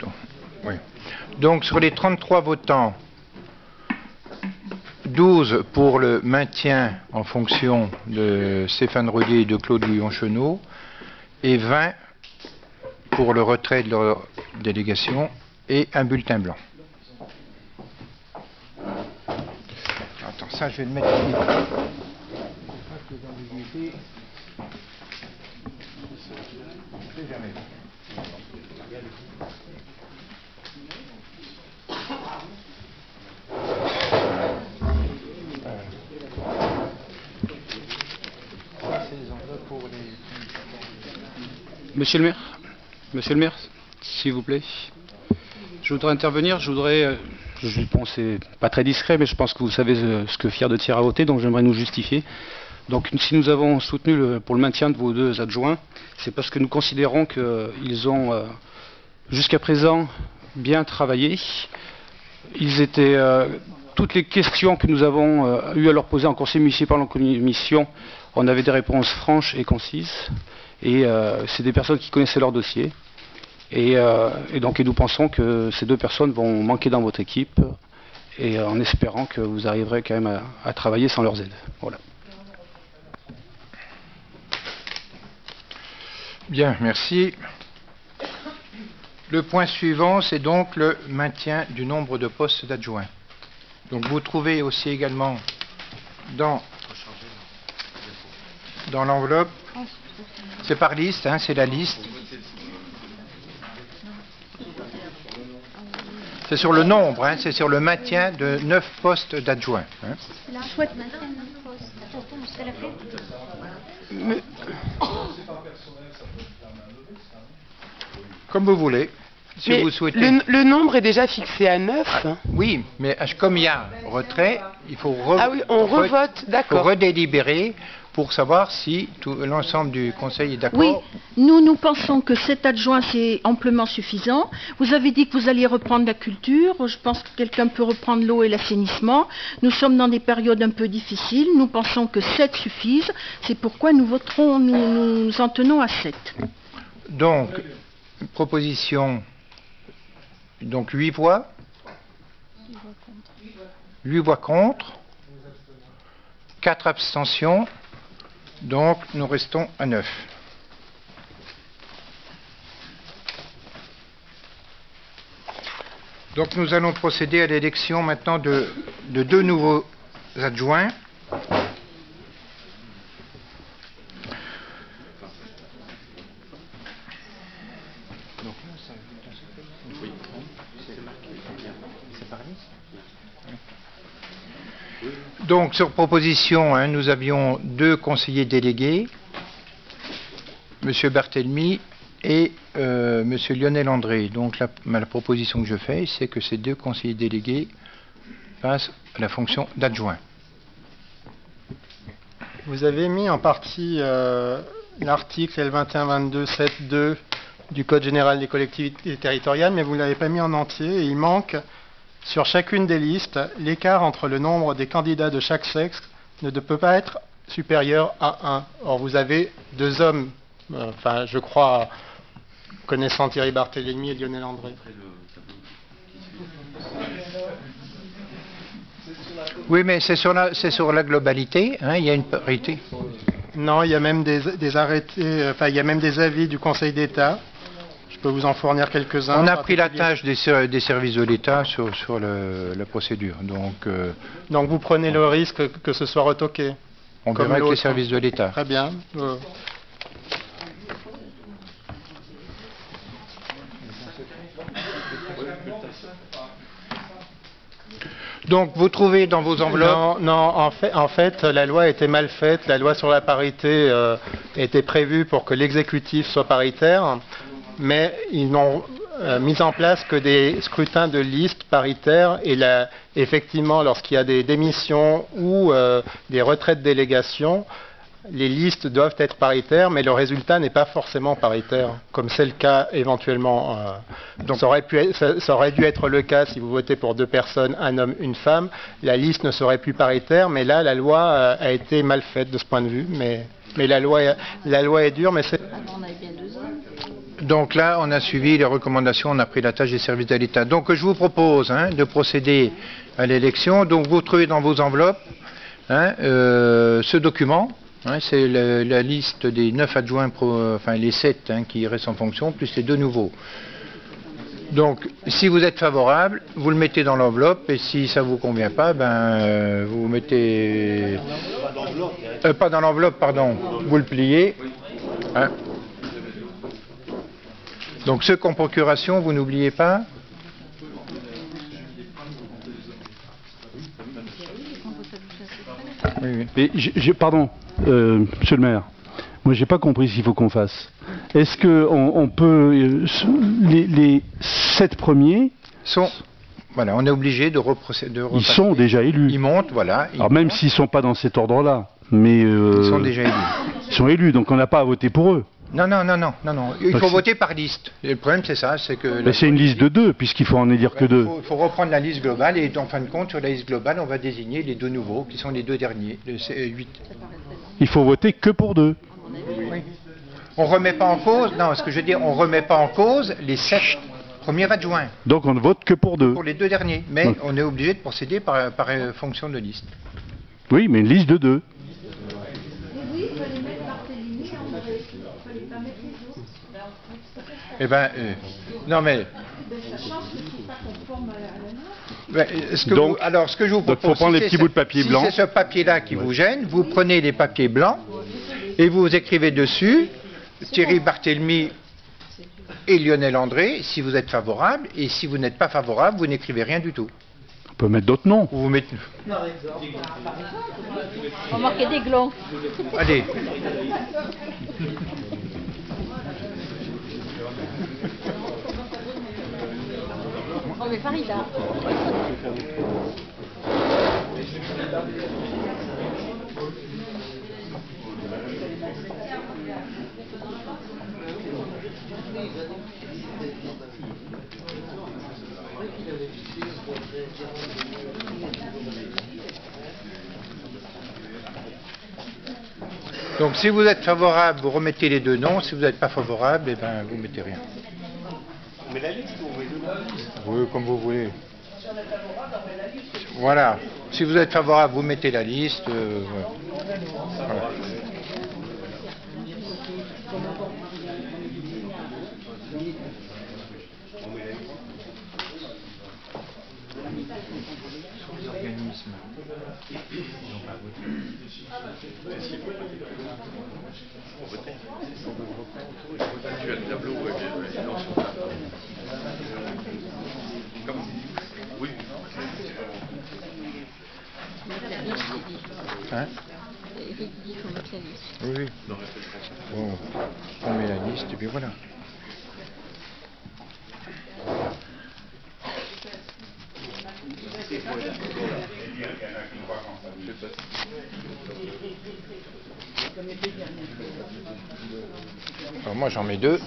Oui. Donc sur les 33 votants, 12 pour le maintien en fonction de Stéphane Rodier et de Claude Guyon-Chenot, et 20 pour le retrait de leur délégation et un bulletin blanc. Attends, ça je vais le mettre ici. Monsieur le maire, s'il vous plaît, je voudrais intervenir. Bon, c'est pas très discret, mais je pense que vous savez ce que Fier de Thiers a voté, donc j'aimerais nous justifier. Donc, si nous avons soutenu pour le maintien de vos deux adjoints, c'est parce que nous considérons qu'ils ont jusqu'à présent bien travaillé. Ils étaient toutes les questions que nous avons eu à leur poser en conseil municipal, en commission, on avait des réponses franches et concises. Et c'est des personnes qui connaissaient leur dossier. Et donc nous pensons que ces deux personnes vont manquer dans votre équipe, et en espérant que vous arriverez quand même à travailler sans leurs aides. Voilà. Bien, merci. Le point suivant, c'est donc le maintien du nombre de postes d'adjoints. Donc vous trouvez aussi également dans l'enveloppe, c'est par liste, hein, c'est la liste. C'est sur le nombre, hein, c'est sur le maintien de 9 postes d'adjoints. Hein. Comme vous voulez. Si mais vous souhaitez. Le nombre est déjà fixé à 9. Oui, mais comme il y a retrait, il faut on revote, d'accord. Redélibérer pour savoir si l'ensemble du Conseil est d'accord. Oui, nous pensons que cet adjoint, c'est amplement suffisant. Vous avez dit que vous alliez reprendre la culture. Je pense que quelqu'un peut reprendre l'eau et l'assainissement. Nous sommes dans des périodes un peu difficiles. Nous pensons que 7 suffisent. C'est pourquoi nous voterons, nous en tenons à 7. Donc, proposition, donc 8 voix. 8 voix contre. 4 abstentions. Donc, nous restons à 9. Donc, nous allons procéder à l'élection maintenant de 2 nouveaux adjoints. Donc, sur proposition, hein, nous avions 2 conseillers délégués, M. Barthélemy et M. Lionel André. Donc, la proposition que je fais, c'est que ces 2 conseillers délégués passent à la fonction d'adjoint. Vous avez mis en partie l'article L2122.7.2 du Code général des collectivités territoriales, mais vous ne l'avez pas mis en entier, et il manque... Sur chacune des listes, l'écart entre le nombre des candidats de chaque sexe ne peut pas être supérieur à 1. Or, vous avez 2 hommes, enfin, je crois, connaissant Thierry Barthélemy et Lionel André. Oui, mais c'est sur la globalité, hein, il y a une parité. Non, il y a même des arrêtés, enfin, il y a même des avis du Conseil d'État. Je peux vous en fournir quelques-uns. On a pris la tâche des services de l'État sur la procédure. Donc vous prenez le risque que ce soit retoqué. On verra avec les services de l'État. Très bien. Donc vous trouvez dans vos enveloppes... Non, en fait, la loi était mal faite. La loi sur la parité était prévue pour que l'exécutif soit paritaire. Mais ils n'ont mis en place que des scrutins de liste paritaires, et effectivement, lorsqu'il y a des démissions ou des retraits de délégation, les listes doivent être paritaires, mais le résultat n'est pas forcément paritaire, comme c'est le cas éventuellement. Donc ça aurait dû être le cas si vous votez pour 2 personnes, un homme, une femme. La liste ne serait plus paritaire, mais là, la loi a été mal faite de ce point de vue. Mais la loi est dure, mais c'est... Donc là, on a suivi les recommandations, on a pris la tâche des services de l'État. Donc je vous propose de procéder à l'élection. Donc vous trouvez dans vos enveloppes ce document. C'est la liste des 9 adjoints, enfin les 7 qui restent en fonction, plus les 2 nouveaux. Donc si vous êtes favorable, vous le mettez dans l'enveloppe, et si ça ne vous convient pas, vous mettez... pas dans l'enveloppe, pardon, vous le pliez. Donc ceux qui ont procuration, vous n'oubliez pas. Oui. Mais pardon, monsieur le maire, moi j'ai pas compris ce qu'il faut qu'on fasse. Est-ce qu'on peut... les 7 premiers sont... Voilà, on est obligé de repasser. Ils sont déjà élus. Ils montent, voilà. Alors même s'ils ne sont pas dans cet ordre-là, mais... Ils sont déjà élus. Ils sont élus, donc on n'a pas à voter pour eux. Non. Il faut voter par liste. Et le problème, c'est ça, c'est que... Mais c'est une liste de 2, puisqu'il faut en élire que 2. Il faut reprendre la liste globale, et en fin de compte, sur la liste globale, on va désigner les 2 nouveaux, qui sont les 2 derniers, les 8. Il faut voter que pour 2. Oui. On remet pas en cause, non, ce que je veux dire, on remet pas en cause les 7 premiers adjoints. Donc on ne vote que pour 2. Pour les 2 derniers, mais on est obligé de procéder par fonction de liste. Oui, mais une liste de 2. Oui, il fallait mettre Barthélemy, André. Il fallait pas mettre les autres. Non mais... Sachant que c'est pas conforme à la norme. Donc, alors, ce que je vous propose, il faut prendre les petits bouts de papier blanc. Si c'est ce papier-là qui vous gêne, vous prenez les papiers blancs et vous écrivez dessus Thierry Barthélemy et Lionel André, si vous êtes favorable, et si vous n'êtes pas favorable, vous n'écrivez rien du tout. On peut mettre d'autres noms. Vous mettez... On marquait des glands. Allez. On met Farida. Donc si vous êtes favorable, vous remettez les 2 noms. Si vous n'êtes pas favorable, vous mettez rien. Mais la liste, on met la liste. Oui, comme vous voulez. Voilà. Si vous êtes favorable, vous mettez la liste. Voilà. Les organismes. Tu as le tableau, oui. Eric dit qu'il faut mettre la liste. Oui. Bon, on met la liste et puis voilà. Alors moi j'en mets 2.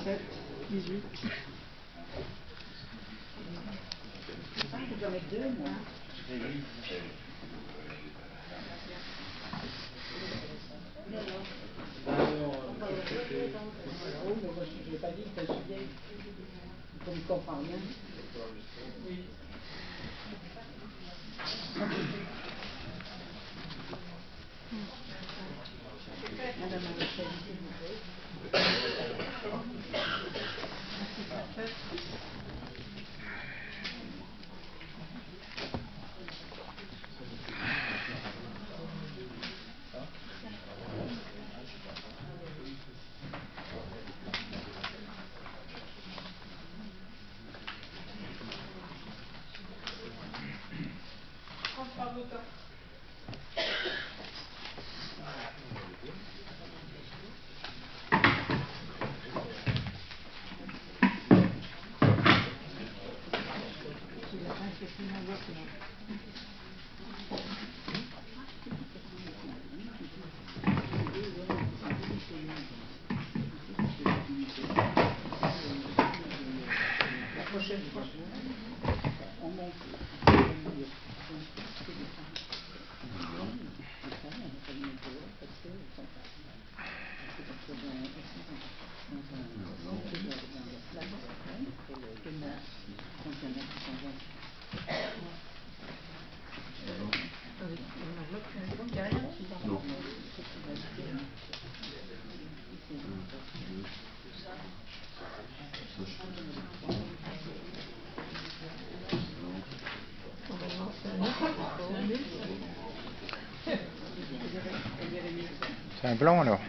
C'est un blanc alors.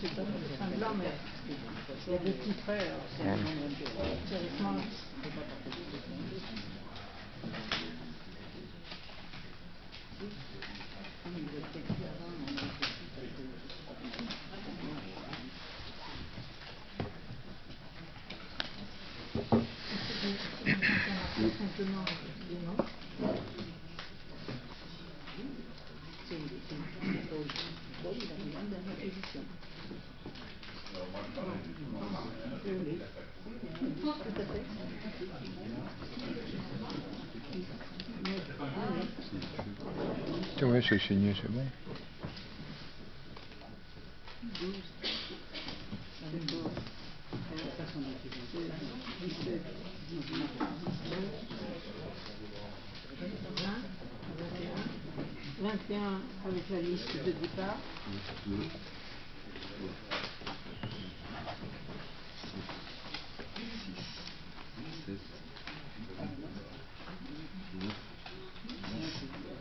C'est un blanc, mais il y a deux petits traits. Alors théoriquement, Oui, c'est signé, c'est bon. avec la liste de départ.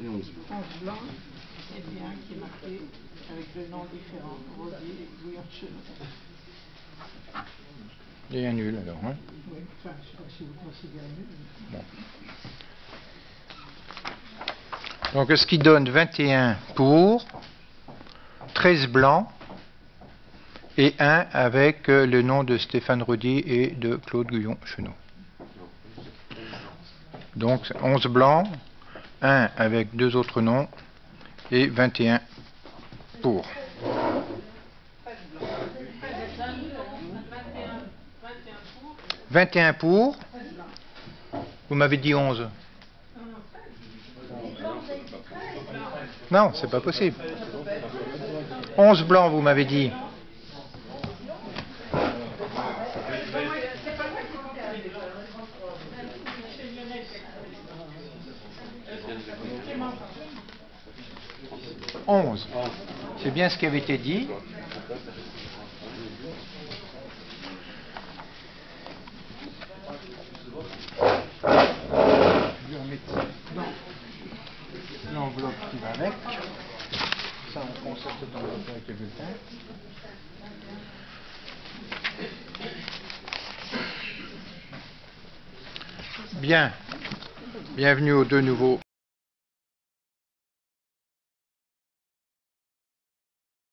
Et 11 blanc, et bien qui est marqué avec le nom différent, Rosier, Bouillon-Cheneau. Il y a un nul alors, hein? Oui, enfin, je ne sais pas si vous considérez nul. Bon. Donc ce qui donne 21 pour, 13 blancs et 1 avec le nom de Stéphane Rodier et de Claude Guyon-Chenot. Donc 11 blancs, 1 avec 2 autres noms et 21 pour. 21 pour. Vous m'avez dit 11. Non, c'est pas possible. 11 blancs, vous m'avez dit. C'est bien ce qui avait été dit. Je vais remettre dans l'enveloppe qui va avec. Ça, on concerte dans l'enveloppe avec le bulletin. Bien. Bienvenue aux deux nouveaux